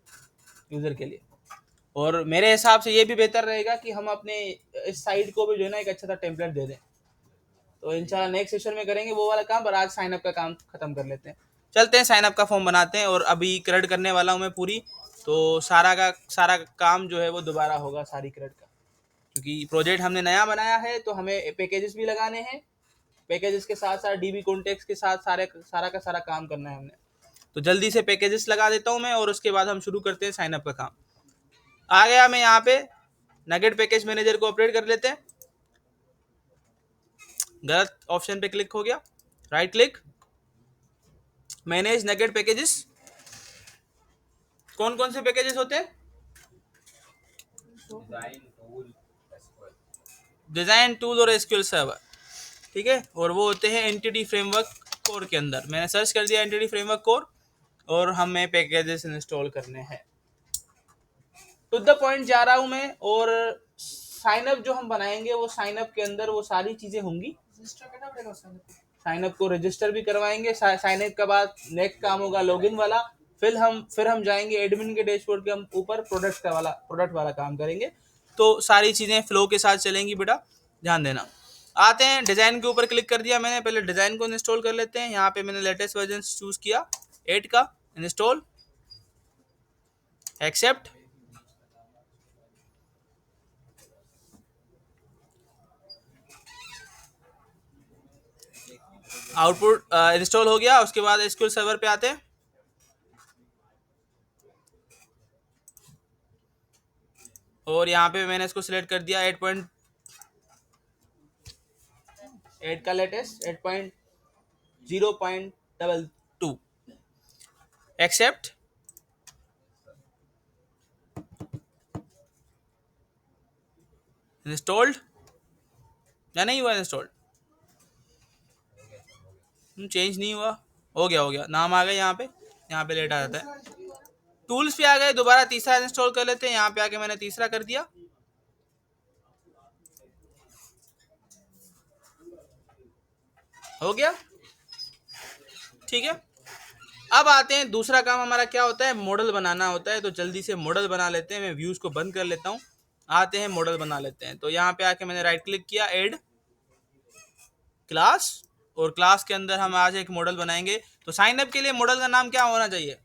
यूजर के लिए। और मेरे हिसाब से ये भी बेहतर रहेगा कि हम अपने इस साइट को भी जो है ना एक अच्छा सा टेम्पलेट दे दें। तो इंशाल्लाह नेक्स्ट सेशन में करेंगे वो वाला काम, पर आज साइन अप का काम खत्म कर लेते हैं। चलते हैं साइन अप का फॉर्म बनाते हैं, और अभी क्रेडिट करने वाला हूँ मैं पूरी। तो सारा काम जो है वो दोबारा होगा सारी क्रेडिट का, क्योंकि प्रोजेक्ट हमने नया बनाया है तो हमें पैकेजेस भी लगाने हैं, पैकेजेस के साथ साथ डीबी कॉन्टेक्स्ट के साथ सारा का सारा काम करना है हमने। तो जल्दी से पैकेजेस लगा देता हूँ मैं और उसके बाद हम शुरू करते हैं साइनअप का काम। आ गया मैं यहाँ पे नगेट पैकेज मैनेजर को अपडेट कर लेते हैं। गलत ऑप्शन पे क्लिक हो गया, right click, manage nugget packages. कौन कौन से पैकेजेस होते हैं? डिजाइन टूल और एसक्यूएल सर्वर, ठीक है, और वो होते हैं एंटिटी फ्रेमवर्क कोर के अंदर। मैंने सर्च कर दिया एंटिटी फ्रेमवर्क कोर और हमें पैकेजेस इंस्टॉल करने हैं। टू द पॉइंट जा रहा हूं मैं, और साइनअप जो हम बनाएंगे वो साइनअप के अंदर वो सारी चीजें होंगी। साइनअप को रजिस्टर भी करवाएंगे। साइनअप के बाद नेक्स्ट काम होगा लॉगिन वाला, फिर हम जाएंगे एडमिन के डैशबोर्ड के हम ऊपर प्रोडक्ट वाला काम करेंगे। तो सारी चीजें फ्लो के साथ चलेंगी बेटा, ध्यान देना। आते हैं डिजाइन के ऊपर क्लिक कर दिया मैंने, पहले डिजाइन को इंस्टॉल कर लेते हैं। यहाँ पे मैंने लेटेस्ट वर्जन चूज किया 8 का, इंस्टॉल, एक्सेप्ट, आउटपुट इंस्टॉल हो गया। उसके बाद एसक्यूएल सर्वर पे आते हैं, और यहाँ पे मैंने इसको सिलेक्ट कर दिया 8.8 का लेटेस्ट 8.0.22, एक्सेप्ट, इंस्टॉल्ड या नहीं हुआ इंस्टॉल्ड, चेंज नहीं हुआ, हो गया नाम आ गया यहाँ पे लेट आ जाता है। टूल्स पे आ गए, दोबारा तीसरा इंस्टॉल कर लेते हैं। यहाँ पे आके मैंने तीसरा कर दिया, हो गया, ठीक है। अब आते हैं, दूसरा काम हमारा क्या होता है, मॉडल बनाना होता है। तो जल्दी से मॉडल बना लेते हैं, मैं व्यूज को बंद कर लेता हूँ। आते हैं मॉडल बना लेते हैं। तो यहाँ पे आके मैंने राइट क्लिक किया, ऐड क्लास, और क्लास के अंदर हम आज एक मॉडल बनाएंगे। तो साइन अप के लिए मॉडल का नाम क्या होना चाहिए?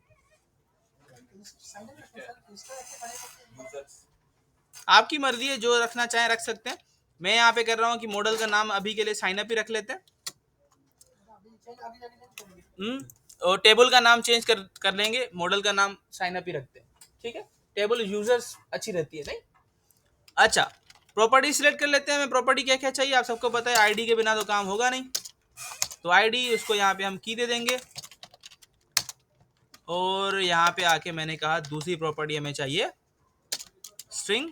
आपकी मर्जी है, जो रखना चाहें रख सकते हैं। मैं यहाँ पे कर रहा हूँ कि मॉडल का नाम अभी के लिए साइन अप ही रख लेते हैं। और टेबल का नाम चेंज कर लेंगे, मॉडल का नाम साइन अप ही रखते हैं, ठीक है। टेबल यूजर्स अच्छी रहती है, नहीं? अच्छा, प्रॉपर्टी सिलेक्ट कर लेते हैं। मैं प्रॉपर्टी क्या क्या चाहिए आप सबको पता है, आईडी के बिना तो काम होगा नहीं। तो आईडी, उसको यहाँ पे हम की दे देंगे। और यहाँ पे आके मैंने कहा दूसरी प्रॉपर्टी हमें चाहिए स्ट्रिंग।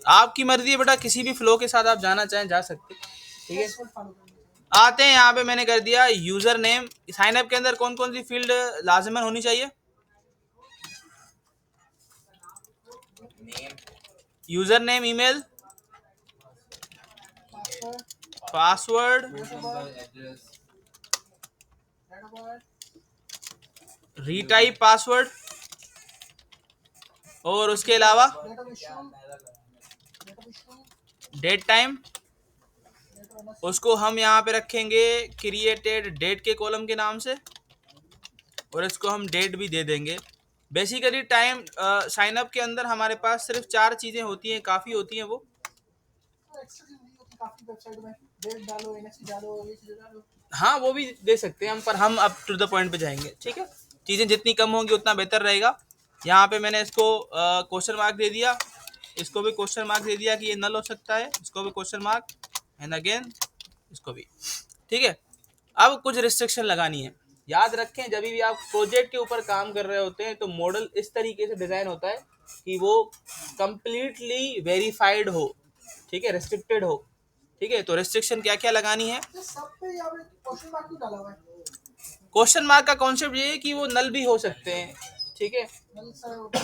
आपकी मर्जी है बेटा, किसी भी फ्लो के साथ आप जाना चाहें जा सकते, ठीक है। आते हैं, यहाँ पे मैंने कर दिया यूजर नेम। साइन अप के अंदर कौन कौन सी फील्ड लाजमन होनी चाहिए? User name, email, password, retype password, और उसके अलावा डेट टाइम, उसको हम यहाँ पे रखेंगे क्रिएटेड डेट के कॉलम के नाम से, और इसको हम डेट भी दे देंगे। बेसिकली टाइम साइन अप के अंदर हमारे पास सिर्फ 4 चीजें होती हैं, काफी होती हैं वो। हाँ, वो भी दे सकते हैं हम, पर हम अब टू द पॉइंट पे जाएंगे, ठीक है। चीजें जितनी कम होंगी उतना बेहतर रहेगा। यहाँ पे मैंने इसको क्वेश्चन मार्क दे दिया, इसको भी क्वेश्चन मार्क दे दिया कि ये नल हो सकता है, इसको भी क्वेश्चन मार्क, एंड अगेन इसको भी, ठीक है। अब कुछ रिस्ट्रिक्शन लगानी है। याद रखें, जब भी आप प्रोजेक्ट के ऊपर काम कर रहे होते हैं तो मॉडल इस तरीके से डिजाइन होता है कि वो कंप्लीटली वेरीफाइड हो, ठीक है, रेस्ट्रिक्टेड हो, ठीक है। तो रेस्ट्रिक्शन क्या क्या लगानी है? क्वेश्चन मार्क का कॉन्सेप्ट ये है कि वो नल भी हो सकते हैं, ठीक है।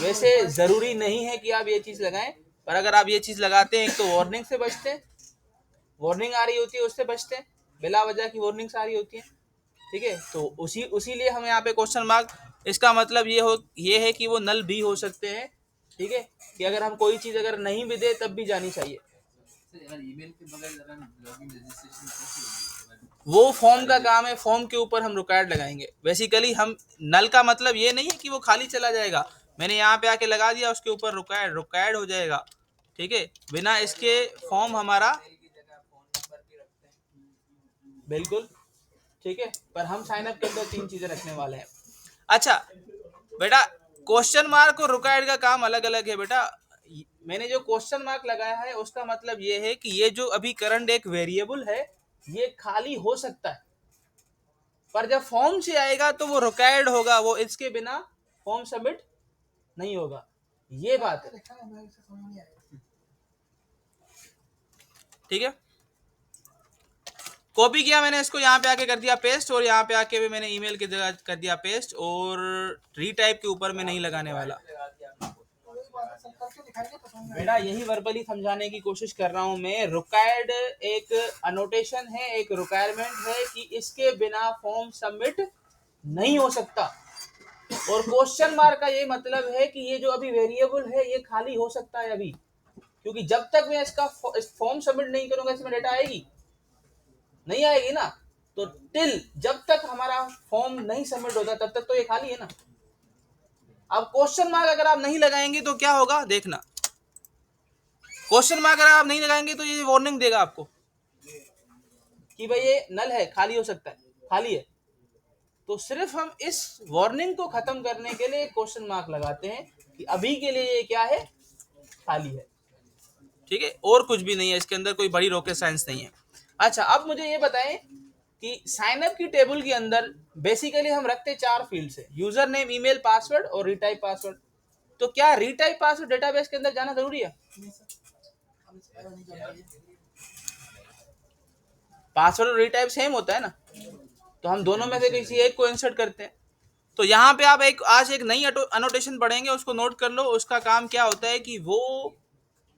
वैसे जरूरी नहीं है कि आप ये चीज लगाएं, पर अगर आप ये चीज लगाते हैं तो वार्निंग से बचते हैं, वार्निंग आ रही होती है उससे बचते हैं, बिला वजह की वार्निंग्स आ रही होती है, ठीक है। तो उसी लिए हम यहाँ पे क्वेश्चन मार्क, इसका मतलब ये है कि वो नल भी हो सकते हैं, ठीक है, कि अगर हम कोई चीज अगर नहीं भी दे तब भी जानी चाहिए। वो फॉर्म का काम है, फॉर्म के ऊपर हम रिक्वायर्ड लगाएंगे। बेसिकली हम नल का मतलब ये नहीं है कि वो खाली चला जाएगा, मैंने यहाँ पे आके लगा दिया, उसके ऊपर रिक्वायर्ड हो जाएगा, ठीक है, बिना इसके फॉर्म हमारा बिल्कुल ठीक है। पर हम साइन अप के अंदर 3 चीजें रखने वाले हैं। अच्छा बेटा, क्वेश्चन मार्क और रिक्वायर्ड का काम अलग अलग है बेटा। मैंने जो क्वेश्चन मार्क लगाया है उसका मतलब ये है कि ये जो अभी करंट एक वेरिएबल है ये खाली हो सकता है, पर जब फॉर्म से आएगा तो वो रिक्वायर्ड होगा, वो इसके बिना फॉर्म सबमिट नहीं होगा, ये बात है, ठीक है। कॉपी किया मैंने इसको, यहाँ पे आके कर दिया पेस्ट, और यहाँ पे आके भी मैंने ईमेल की जगह कर दिया पेस्ट, और रीटाइप के ऊपर में नहीं लगाने वाला बेटा, यही वर्बली समझाने की कोशिश कर रहा हूं मैं। रिक्वायर्ड एक अनोटेशन है, एक रिक्वायरमेंट है कि इसके बिना फॉर्म सबमिट नहीं हो सकता, और क्वेश्चन मार्क का ये मतलब है कि ये जो अभी वेरिएबल है ये खाली हो सकता है अभी, क्योंकि जब तक मैं इसका फॉर्म सबमिट नहीं करूंगा इसमें डेटा आएगी नहीं, आएगी ना। तो टिल जब तक हमारा फॉर्म नहीं सबमिट होता तब तक तो ये खाली है ना। अब क्वेश्चन मार्क अगर आप नहीं लगाएंगे तो क्या होगा देखना, क्वेश्चन मार्क अगर आप नहीं लगाएंगे तो ये वार्निंग देगा आपको कि भाई ये नल है, खाली हो सकता है, खाली है। तो सिर्फ हम इस वार्निंग को खत्म करने के लिए क्वेश्चन मार्क लगाते हैं कि अभी के लिए ये क्या है, खाली है, ठीक है, और कुछ भी नहीं है इसके अंदर, कोई बड़ी रॉकेट साइंस नहीं है। अच्छा अब मुझे ये बताएं कि साइन अप की टेबल के अंदर बेसिकली हम रखते 4 फील्ड्स है, यूजर नेम, ईमेल, पासवर्ड और रीटाइप पासवर्ड। तो क्या रीटाइप पासवर्ड डेटाबेस के अंदर जाना जरूरी है? पासवर्ड और रीटाइप सेम होता है ना, तो हम दोनों में से किसी एक को इंसर्ट करते हैं। तो यहाँ पे आप आज एक नई अनोटेशन पढ़ेंगे, उसको नोट कर लो। उसका काम क्या होता है कि वो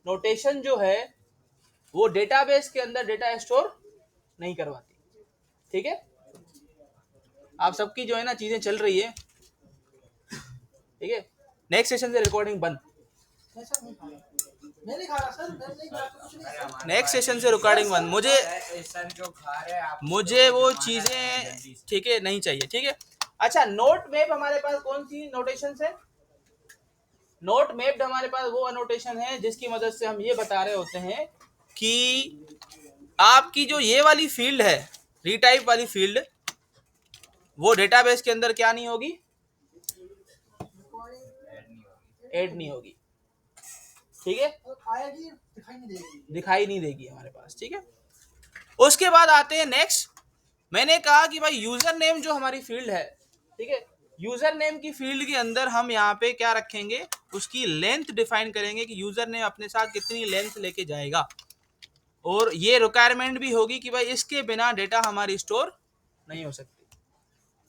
नोटेशन जो है वो डेटाबेस के अंदर डेटा स्टोर नहीं करवाती, ठीक है। आप सबकी जो है ना चीजें चल रही है, ठीक है। नेक्स्ट सेशन से रिकॉर्डिंग बंद, नेक्स्ट सेशन से रिकॉर्डिंग बंद। मुझे वो चीजें ठीक है नहीं चाहिए, ठीक है। अच्छा नोट मैप हमारे पास कौन सी नोटेशन है? नोट मैप्ड हमारे पास वो अनोटेशन है जिसकी मदद से हम ये बता रहे होते हैं कि आपकी जो ये वाली फील्ड है, रीटाइप वाली फील्ड, वो डेटाबेस के अंदर क्या नहीं होगी, ऐड नहीं होगी, ठीक है, दिखाई नहीं देगी हमारे पास, ठीक है। उसके बाद आते हैं नेक्स्ट। मैंने कहा कि भाई यूजर नेम जो हमारी फील्ड है, ठीक है, यूजर नेम की फील्ड के अंदर हम यहाँ पे क्या रखेंगे, उसकी लेंथ डिफाइन करेंगे कि यूजर नेम अपने साथ कितनी लेंथ लेके जाएगा, और ये रिक्वायरमेंट भी होगी कि भाई इसके बिना डेटा हमारी स्टोर नहीं हो सकती,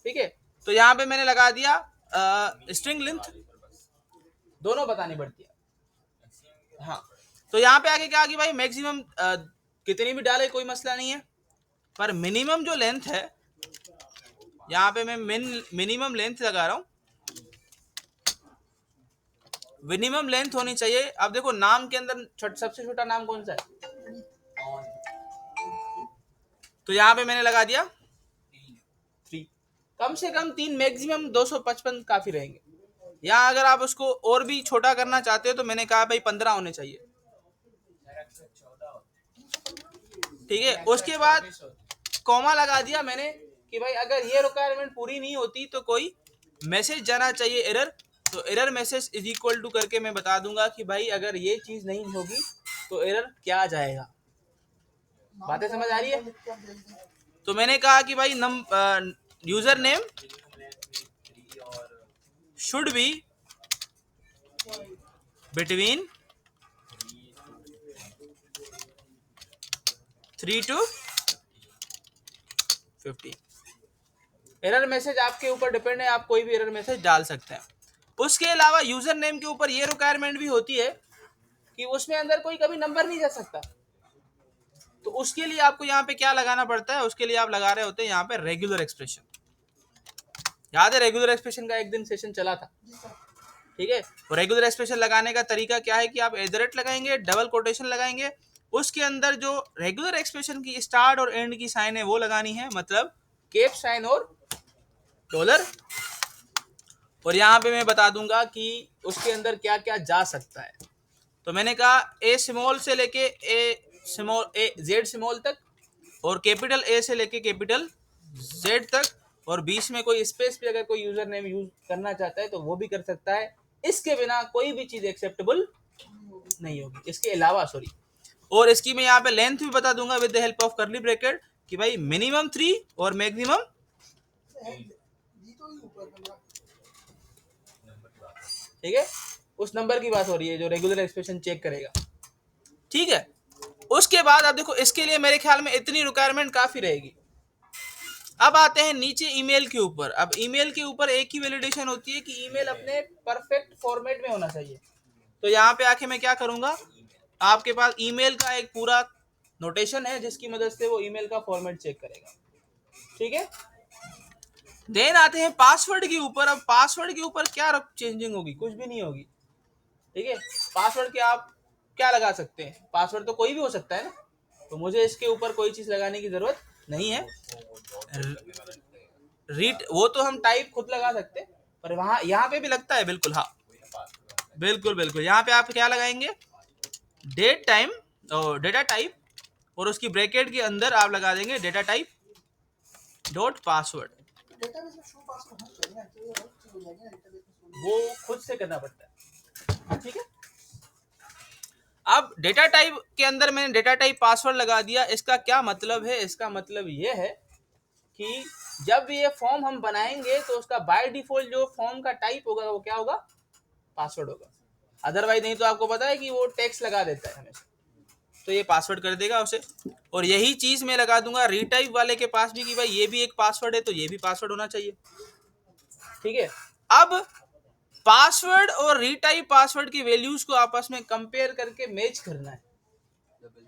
ठीक है। तो यहाँ पे मैंने लगा दिया स्ट्रिंग लेंथ, दोनों बतानी पड़ती है, हाँ। तो यहाँ पे आगे क्या कि भाई मैक्सिमम कितनी भी डाले कोई मसला नहीं है, पर मिनिमम जो लेंथ है, यहाँ पे मैं मिनिमम लेंथ लगा रहा हूँ, मिनिमम लेंथ होनी चाहिए। अब देखो नाम के अंदर सबसे छोटा नाम कौन सा है, तो यहाँ पे मैंने लगा दिया 3, कम से कम 3, मैक्सिमम 255 काफी रहेंगे। यहाँ अगर आप उसको और भी छोटा करना चाहते हो तो मैंने कहा भाई 15 होने चाहिए, ठीक है। उसके बाद कॉमा लगा दिया मैंने कि भाई अगर ये रिक्वायरमेंट पूरी नहीं होती तो कोई मैसेज जाना चाहिए एरर, तो error message is equal to करके मैं बता दूंगा कि भाई अगर ये चीज नहीं होगी तो एरर क्या जाएगा। बातें समझ आ रही है? तो मैंने कहा कि भाई user name should be between 3 to 15। Error message आपके ऊपर डिपेंड है, आप कोई भी एरर मैसेज डाल सकते हैं। उसके अलावा यूजर नेम के ऊपर ये रिक्वायरमेंट भी होती है कि उसमें अंदर कोई कभी नंबर नहीं जा सकता, तो उसके लिए आपको यहाँ पे क्या लगाना पड़ता है, उसके लिए आप लगा रहे होते हैं यहाँ पे रेगुलर एक्सप्रेशन। याद है रेगुलर एक्सप्रेशन का एक दिन सेशन चला था, ठीक है। और रेगुलर एक्सप्रेशन लगाने का तरीका क्या है कि आप एट द रेट लगाएंगे, डबल कोटेशन लगाएंगे, उसके अंदर जो रेगुलर एक्सप्रेशन की स्टार्ट और एंड की साइन है वो लगानी है, मतलब केप साइन और डॉलर। और यहाँ पे मैं बता दूंगा कि उसके अंदर क्या क्या जा सकता है। तो मैंने कहा ए स्मॉल से लेके ए जेड स्मॉल तक, और कैपिटल ए से लेके कैपिटल जेड तक, और बीच में कोई स्पेस भी अगर कोई यूजर नेम यूज करना चाहता है तो वो भी कर सकता है। इसके बिना कोई भी चीज एक्सेप्टेबल नहीं होगी, इसके अलावा सॉरी। और इसकी मैं यहाँ पे लेंथ भी बता दूंगा विद द हेल्प ऑफ करली ब्रैकेट कि भाई मिनिमम 3 और मैक्सिमम, ठीक है, उस नंबर की बात हो रही है जो रेगुलर एक्सप्रेशन चेक करेगा, ठीक है। उसके बाद आप देखो इसके लिए मेरे ख्याल में इतनी रिक्वायरमेंट काफी रहेगी। अब आते हैं नीचे ईमेल के ऊपर। अब ईमेल के ऊपर एक ही वैलिडेशन होती है कि ईमेल अपने परफेक्ट फॉर्मेट में होना चाहिए। तो यहाँ पे आके मैं क्या करूंगा, आपके पास ईमेल का एक पूरा नोटेशन है जिसकी मदद से वो ईमेल का फॉर्मेट चेक करेगा, ठीक है। देन आते हैं पासवर्ड के ऊपर। अब पासवर्ड के ऊपर क्या चेंजिंग होगी, कुछ भी नहीं होगी, ठीक है। पासवर्ड के आप क्या लगा सकते हैं, पासवर्ड तो कोई भी हो सकता है ना, तो मुझे इसके ऊपर कोई चीज लगाने की जरूरत नहीं है। रीड वो तो हम टाइप खुद लगा सकते हैं, पर वहां यहाँ पे भी लगता है, बिल्कुल हाँ, बिल्कुल बिल्कुल। यहाँ पे आप क्या लगाएंगे, डेट टाइम और डेटा टाइप, और उसकी ब्रैकेट के अंदर आप लगा देंगे डेटा टाइप डॉट पासवर्ड। वो खुद से करना पड़ता है, ठीक है। अब डेटा टाइप के अंदर मैंने डेटा टाइप पासवर्ड लगा दिया। इसका क्या मतलब है, इसका मतलब ये है कि जब ये फॉर्म हम बनाएंगे तो उसका बाय डिफॉल्ट जो फॉर्म का टाइप होगा वो क्या होगा, पासवर्ड होगा। अदरवाइज नहीं तो आपको पता है कि वो टेक्स्ट लगा देता है हमेशा, तो ये पासवर्ड कर देगा उसे। और यही चीज मैं लगा दूंगा रीटाइप वाले के पास भी कि भाई ये भी एक पासवर्ड है तो ये भी पासवर्ड होना चाहिए, ठीक है। अब पासवर्ड और रीटाइप पासवर्ड की वैल्यूज को आपस में कंपेयर करके मैच करना है,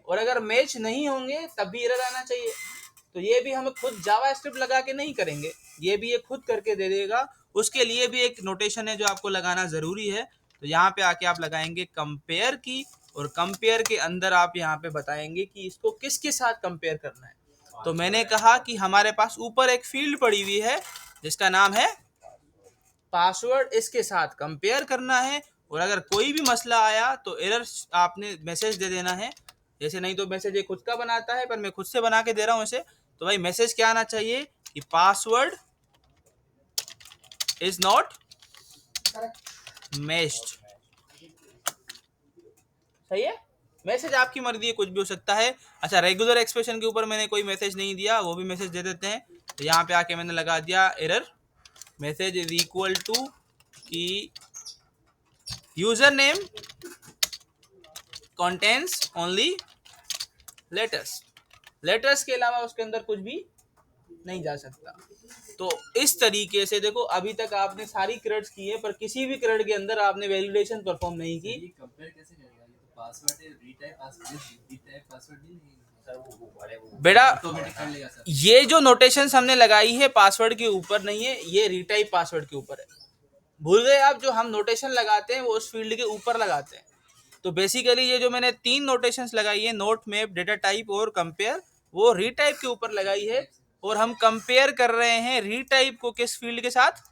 और अगर मैच नहीं होंगे तब भी एरर आना चाहिए। तो ये भी हम खुद जावास्क्रिप्ट लगा के नहीं करेंगे, ये भी ये खुद करके दे देगा। उसके लिए भी एक नोटेशन है जो आपको लगाना जरूरी है। तो यहाँ पे आके आप लगाएंगे कंपेयर की, और कंपेयर के अंदर आप यहाँ पे बताएंगे कि इसको किसके साथ कंपेयर करना है। तो मैंने कहा कि हमारे पास ऊपर एक फील्ड पड़ी हुई है जिसका नाम है पासवर्ड, इसके साथ कंपेयर करना है। और अगर कोई भी मसला आया तो एरर आपने मैसेज दे देना है। जैसे नहीं तो मैसेज ये खुद का बनाता है, पर मैं खुद से बना के दे रहा हूं इसे। तो भाई मैसेज क्या आना चाहिए कि पासवर्ड इज नॉट मैच्ड, सही है। मैसेज आपकी मर्जी है, कुछ भी हो सकता है। अच्छा, रेगुलर एक्सप्रेशन के ऊपर मैंने कोई मैसेज नहीं दिया, वो भी मैसेज दे देते हैं। तो यहाँ पे आके मैंने लगा दिया error message is equal to कि username contains only letters, letters के अलावा उसके अंदर कुछ भी नहीं जा सकता। तो इस तरीके से देखो अभी तक आपने सारी क्रेडिट्स की है, पर किसी भी क्रेडिट के अंदर आपने वैलिडेशन परफॉर्म नहीं की। कंपेयर कैसे करेगा, ये तो पासवर्ड है, रीटाइप पासवर्ड नहीं बेटा ऑटोमेटिक कर लेगा सर। ये जो नोटेशंस हमने लगाई है पासवर्ड के ऊपर नहीं है, ये रीटाइप पासवर्ड के ऊपर है। भूल गए आप, जो हम नोटेशन लगाते हैं वो उस फील्ड के ऊपर लगाते हैं। तो बेसिकली ये जो मैंने 3 नोटेशंस लगाई है, नोट, मैप, डेटा टाइप और कंपेयर, वो रीटाइप के ऊपर लगाई है। और हम कंपेयर कर रहे हैं रीटाइप को किस फील्ड के साथ,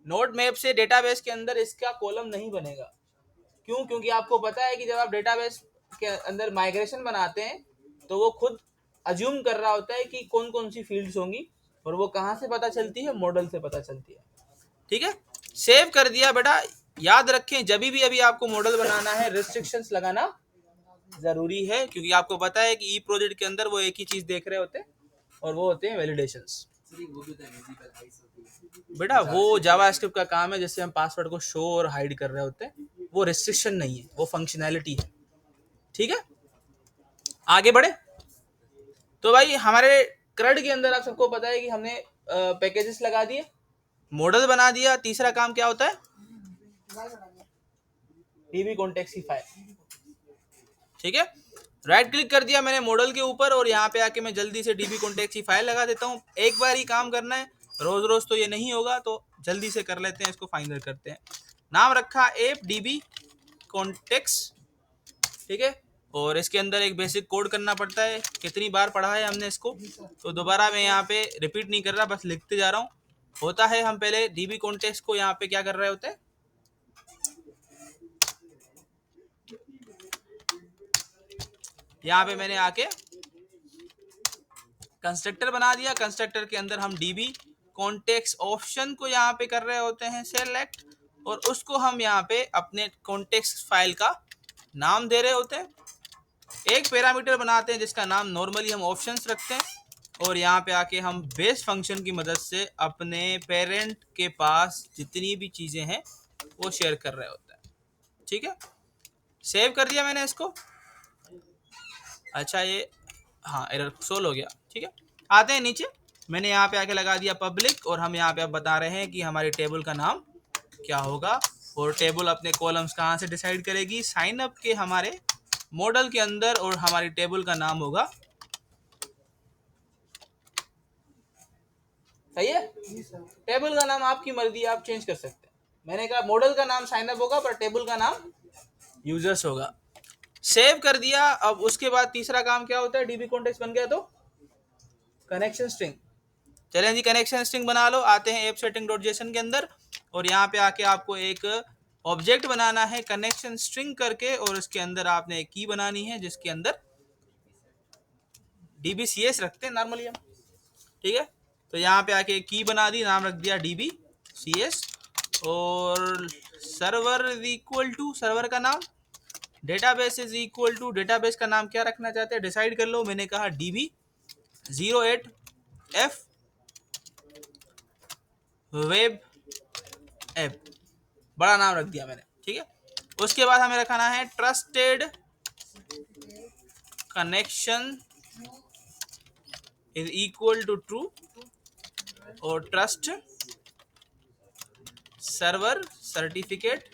नोट मैप से। डेटाबेस के अंदर इसका कॉलम नहीं बनेगा। क्यों, क्योंकि आपको पता है कि जब आप डेटाबेस के अंदर माइग्रेशन बनाते हैं तो वो खुद अज्यूम कर रहा होता है कि कौन कौन सी फील्ड्स होंगी, और वो कहाँ से पता चलती है, मॉडल से पता चलती है, ठीक है। सेव कर दिया बेटा। याद रखें जब भी अभी आपको मॉडल बनाना है रिस्ट्रिक्शंस लगाना जरूरी है, क्योंकि आपको पता है कि ई प्रोजेक्ट के अंदर वो एक ही चीज देख रहे होते हैं, और वो होते हैं वैलिडेशंस। बेटा वो जावास्क्रिप्ट का काम है, जैसे हम पासवर्ड को शो और हाइड कर रहे होते हैं, वो रिस्ट्रिक्शन नहीं है, वो फंक्शनैलिटी है, ठीक है। आगे बढ़े तो भाई हमारे क्रड के अंदर आप सबको पता है कि हमने पैकेजेस लगा दिए, मॉडल बना दिया। तीसरा काम क्या होता है, डीबी कॉन्टेक्स्ट फाइल, ठीक है। राइट क्लिक कर दिया मैंने मॉडल के ऊपर, और यहाँ पे आके मैं जल्दी से डीबी कॉन्टेक्स्ट फाइल लगा देता हूँ। एक बार ही काम करना है, रोज रोज तो ये नहीं होगा, तो जल्दी से कर लेते हैं, इसको फाइनल करते हैं। नाम रखा एप डीबी कॉन्टेक्स्ट ठीक है। और इसके अंदर एक बेसिक कोड करना पड़ता है, कितनी बार पढ़ा है हमने इसको, तो दोबारा मैं यहाँ पे रिपीट नहीं कर रहा, बस लिखते जा रहा हूँ। होता है हम पहले डीबी कॉन्टेक्स्ट को यहाँ पे क्या कर रहे होते हैं, यहाँ पे मैंने आके कंस्ट्रक्टर बना दिया। कंस्ट्रक्टर के अंदर हम डीबी कॉन्टेक्स्ट ऑप्शन को यहाँ पे कर रहे होते हैं सेलेक्ट, और उसको हम यहाँ पे अपने कॉन्टेक्स्ट फाइल का नाम दे रहे होते हैं। एक पैरामीटर बनाते हैं जिसका नाम नॉर्मली हम ऑप्शंस रखते हैं, और यहाँ पे आके हम बेस फंक्शन की मदद से अपने पेरेंट के पास जितनी भी चीज़ें हैं वो शेयर कर रहे होते हैं। ठीक है, सेव कर दिया मैंने इसको। अच्छा ये हाँ एरर सोल्व हो गया। ठीक है, आते हैं नीचे। मैंने यहाँ पे आके लगा दिया पब्लिक, और हम यहाँ पे अब बता रहे हैं कि हमारी टेबल का नाम क्या होगा, और टेबल अपने कॉलम्स कहाँ से डिसाइड करेगी, साइन अप के हमारे मॉडल के अंदर, और हमारी टेबल का नाम होगा, सही है। टेबल का नाम आपकी मर्जी, आप चेंज कर सकते हैं। मैंने कहा मॉडल का नाम साइन अप होगा, पर टेबल का नाम यूजर्स होगा। सेव कर दिया। अब उसके बाद तीसरा काम क्या होता है, डीबी कॉन्टेक्स्ट बन गया तो कनेक्शन स्ट्रिंग। चलें जी, कनेक्शन स्ट्रिंग बना लो। आते हैं ऐप सेटिंग डॉट जेसन के अंदर, और यहाँ पे आके आपको एक ऑब्जेक्ट बनाना है कनेक्शन स्ट्रिंग करके, और इसके अंदर आपने एक की बनानी है जिसके अंदर DBCS रखते हैं नॉर्मली हम। ठीक है, तो यहाँ पे आके की बना दी, नाम रख दिया DBCS, और server is equal to server का नाम, database is equal to database का नाम क्या रखना चाहते हैं डिसाइड कर लो। मैंने कहा DB08F वेब ऐप, बड़ा नाम रख दिया मैंने। ठीक है, उसके बाद हमें रखना है trusted connection is equal to true, और trust server certificate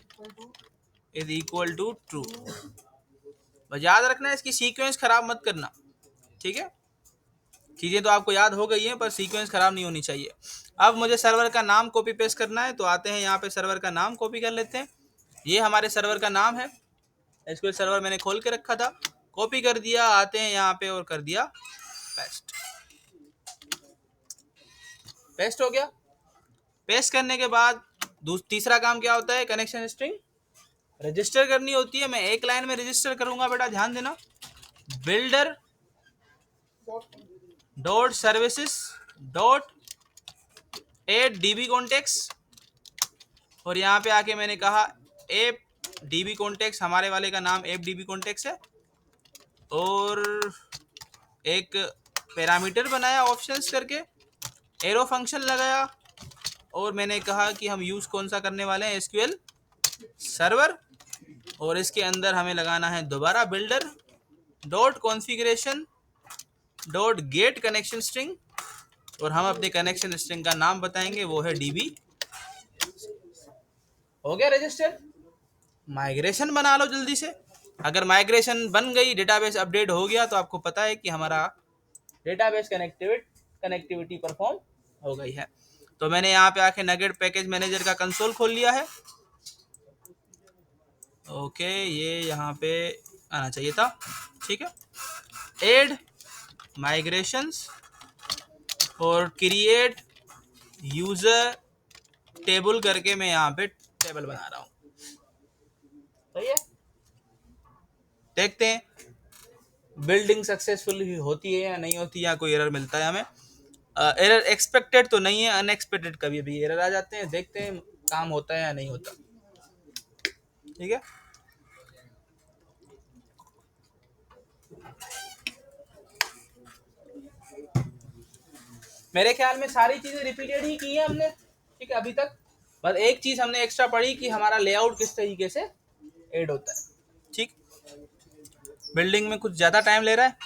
is equal to true. बस याद रखना है, इसकी सीक्वेंस खराब मत करना। ठीक है, चीज़ें तो आपको याद हो गई हैं, पर सीक्वेंस खराब नहीं होनी चाहिए। अब मुझे सर्वर का नाम कॉपी पेस्ट करना है, तो आते हैं यहाँ पे सर्वर का नाम कॉपी कर लेते हैं। ये हमारे सर्वर का नाम है, एसक्यूएल सर्वर मैंने खोल के रखा था, कॉपी कर दिया। आते हैं यहाँ पे और कर दिया पेस्ट। पेस्ट हो गया। पेस्ट करने के बाद तीसरा काम क्या होता है, कनेक्शन स्ट्रिंग रजिस्टर करनी होती है। मैं एक लाइन में रजिस्टर करूंगा, बेटा ध्यान देना। Builder dot services dot add DB context, और यहाँ पे आके मैंने कहा एप DB कॉन्टेक्स्ट, हमारे वाले का नाम एप DB कॉन्टेक्स्ट है, और एक पैरामीटर बनाया ऑप्शंस करके, एरो फंक्शन लगाया, और मैंने कहा कि हम यूज़ कौन सा करने वाले हैं, SQL सर्वर, और इसके अंदर हमें लगाना है दोबारा builder dot configuration dot get connection string, और हम अपने कनेक्शन स्ट्रिंग का नाम बताएंगे, वो है DB। हो गया रजिस्टर। माइग्रेशन बना लो जल्दी से। अगर माइग्रेशन बन गई, डेटाबेस अपडेट हो गया, तो आपको पता है कि हमारा डेटाबेस कनेक्टिविटी परफॉर्म हो गई है। तो मैंने यहाँ पे आके नगेट पैकेज मैनेजर का कंसोल खोल लिया है। ओके, ये यहाँ पे आना चाहिए था। ठीक है, एड माइग्रेशंस और क्रिएट यूजर टेबल करके मैं यहाँ पे टेबल बना रहा हूँ। सही है, देखते हैं बिल्डिंग सक्सेसफुल होती है या नहीं होती, या कोई एरर मिलता है हमें। एरर एक्सपेक्टेड तो नहीं है, अनएक्सपेक्टेड कभी भी एरर आ जाते हैं। देखते हैं काम होता है या नहीं होता। ठीक है, मेरे ख्याल में सारी चीजें रिपीटेड ही की है हमने। ठीक है, अभी तक बस एक चीज हमने एक्स्ट्रा पढ़ी कि हमारा लेआउट किस तरीके से ऐड होता है। ठीक, बिल्डिंग में कुछ ज्यादा टाइम ले रहा है।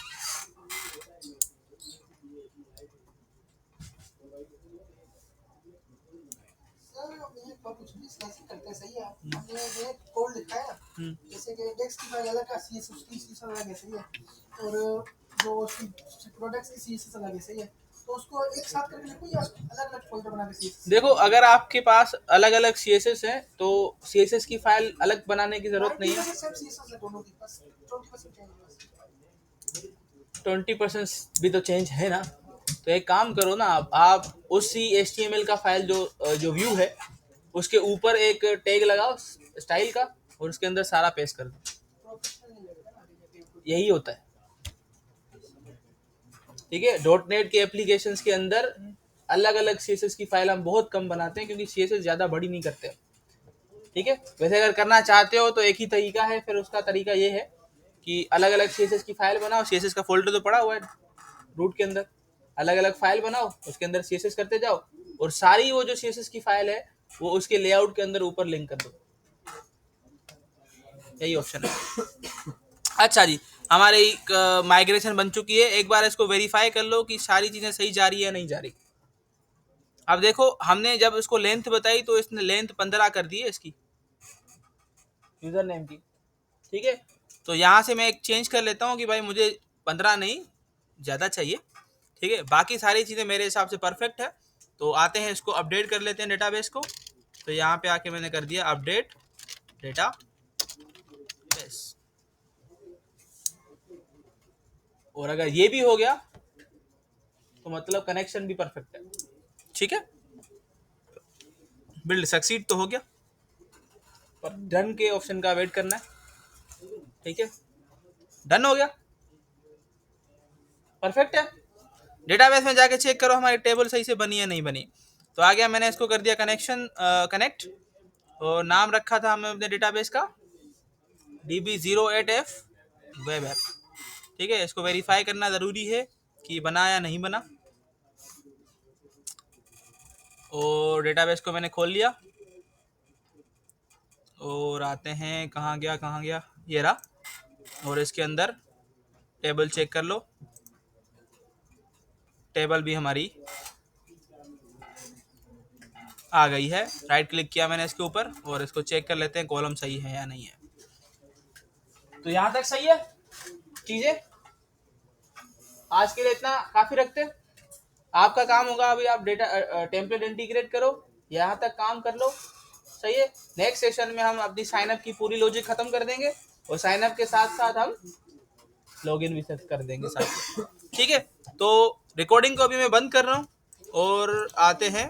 कुछ भी स्लाइसिंग करते हैं, सही है। हमने ये कोड लिखा है, जैसे कि इंडेक्स की फाइल अलग का CSS अलग है, सही है, और जो उसकी प्रोडक्ट्स की CSS अलग है, सही है। तो उसको एक साथ करके लिखो या अलग अलग फोल्डर बना के CSS? देखो, अगर आपके पास अलग अलग CSS है तो CSS की फाइल अलग बनाने की जरूरत नहीं है। 90% सेम CSS है दोनों की, बस 20% चेंज है बस। 20% भी तो चेंज है ना। तो एक काम करो ना, आप उसी HTML का फाइल जो व्यू है उसके ऊपर एक टैग लगाओ स्टाइल का और उसके अंदर सारा पेस्ट कर दो। प्रोफेशनल नहीं लगेगा ना ये यही होता है, ठीक है। .NET के एप्लीकेशंस के अंदर अलग अलग CSS की फाइल हम बहुत कम बनाते हैं क्योंकि CSS ज़्यादा बड़ी नहीं करते, ठीक है। वैसे अगर करना चाहते हो तो एक ही तरीका है, फिर उसका तरीका ये है कि अलग अलग CSS की फाइल बनाओ। CSS का फोल्डर तो पड़ा हुआ है रूट के अंदर, अलग अलग फाइल बनाओ, उसके अंदर CSS करते जाओ और सारी वो जो CSS की फाइल है वो उसके लेआउट के अंदर ऊपर लिंक कर दो। यही ऑप्शन है। अच्छा जी, हमारी माइग्रेशन बन चुकी है। एक बार इसको वेरीफाई कर लो कि सारी चीज़ें सही जा रही है नहीं जा रही। अब देखो, हमने जब इसको लेंथ बताई तो इसने लेंथ 15 कर दी है इसकी यूज़र नेम की, ठीक है। तो यहाँ से मैं एक चेंज कर लेता हूँ कि भाई मुझे 15 नहीं ज़्यादा चाहिए, ठीक है। बाकी सारी चीज़ें मेरे हिसाब से परफेक्ट है। तो आते हैं, इसको अपडेट कर लेते हैं डेटाबेस को। तो यहाँ पे आके मैंने कर दिया अपडेट डेटाबेस, और अगर ये भी हो गया तो मतलब कनेक्शन भी परफेक्ट है, ठीक है। बिल्ड सक्सीड तो हो गया, पर डन के ऑप्शन का वेट करना है, ठीक है। डन हो गया, परफेक्ट है। डेटाबेस में जाके चेक करो हमारी टेबल सही से बनी है नहीं बनी। तो आ गया, मैंने इसको कर दिया कनेक्शन कनेक्ट, और नाम रखा था हमने अपने डेटाबेस का DB08F वेब ऐप, ठीक है। इसको वेरीफाई करना ज़रूरी है कि बना या नहीं बना। और डेटाबेस को मैंने खोल लिया और आते हैं, कहाँ गया, ये रहा। और इसके अंदर टेबल चेक कर लो, टेबल भी हमारी आ गई है। राइट क्लिक किया मैंने इसके ऊपर और इसको चेक कर लेते हैं कॉलम सही है या नहीं है। तो यहाँ तक सही है चीज़ें। आज के लिए इतना काफ़ी रखते हैं। आपका काम होगा अभी आप डेटा टेम्पलेट इंटीग्रेट करो, यहाँ तक काम कर लो, सही है। नेक्स्ट सेशन में हम अपनी साइनअप की पूरी लॉजिक खत्म कर देंगे और साइनअप के साथ साथ हम लॉगिन भी कर देंगे साथ में, ठीक है। तो रिकॉर्डिंग को अभी मैं बंद कर रहा हूँ और आते हैं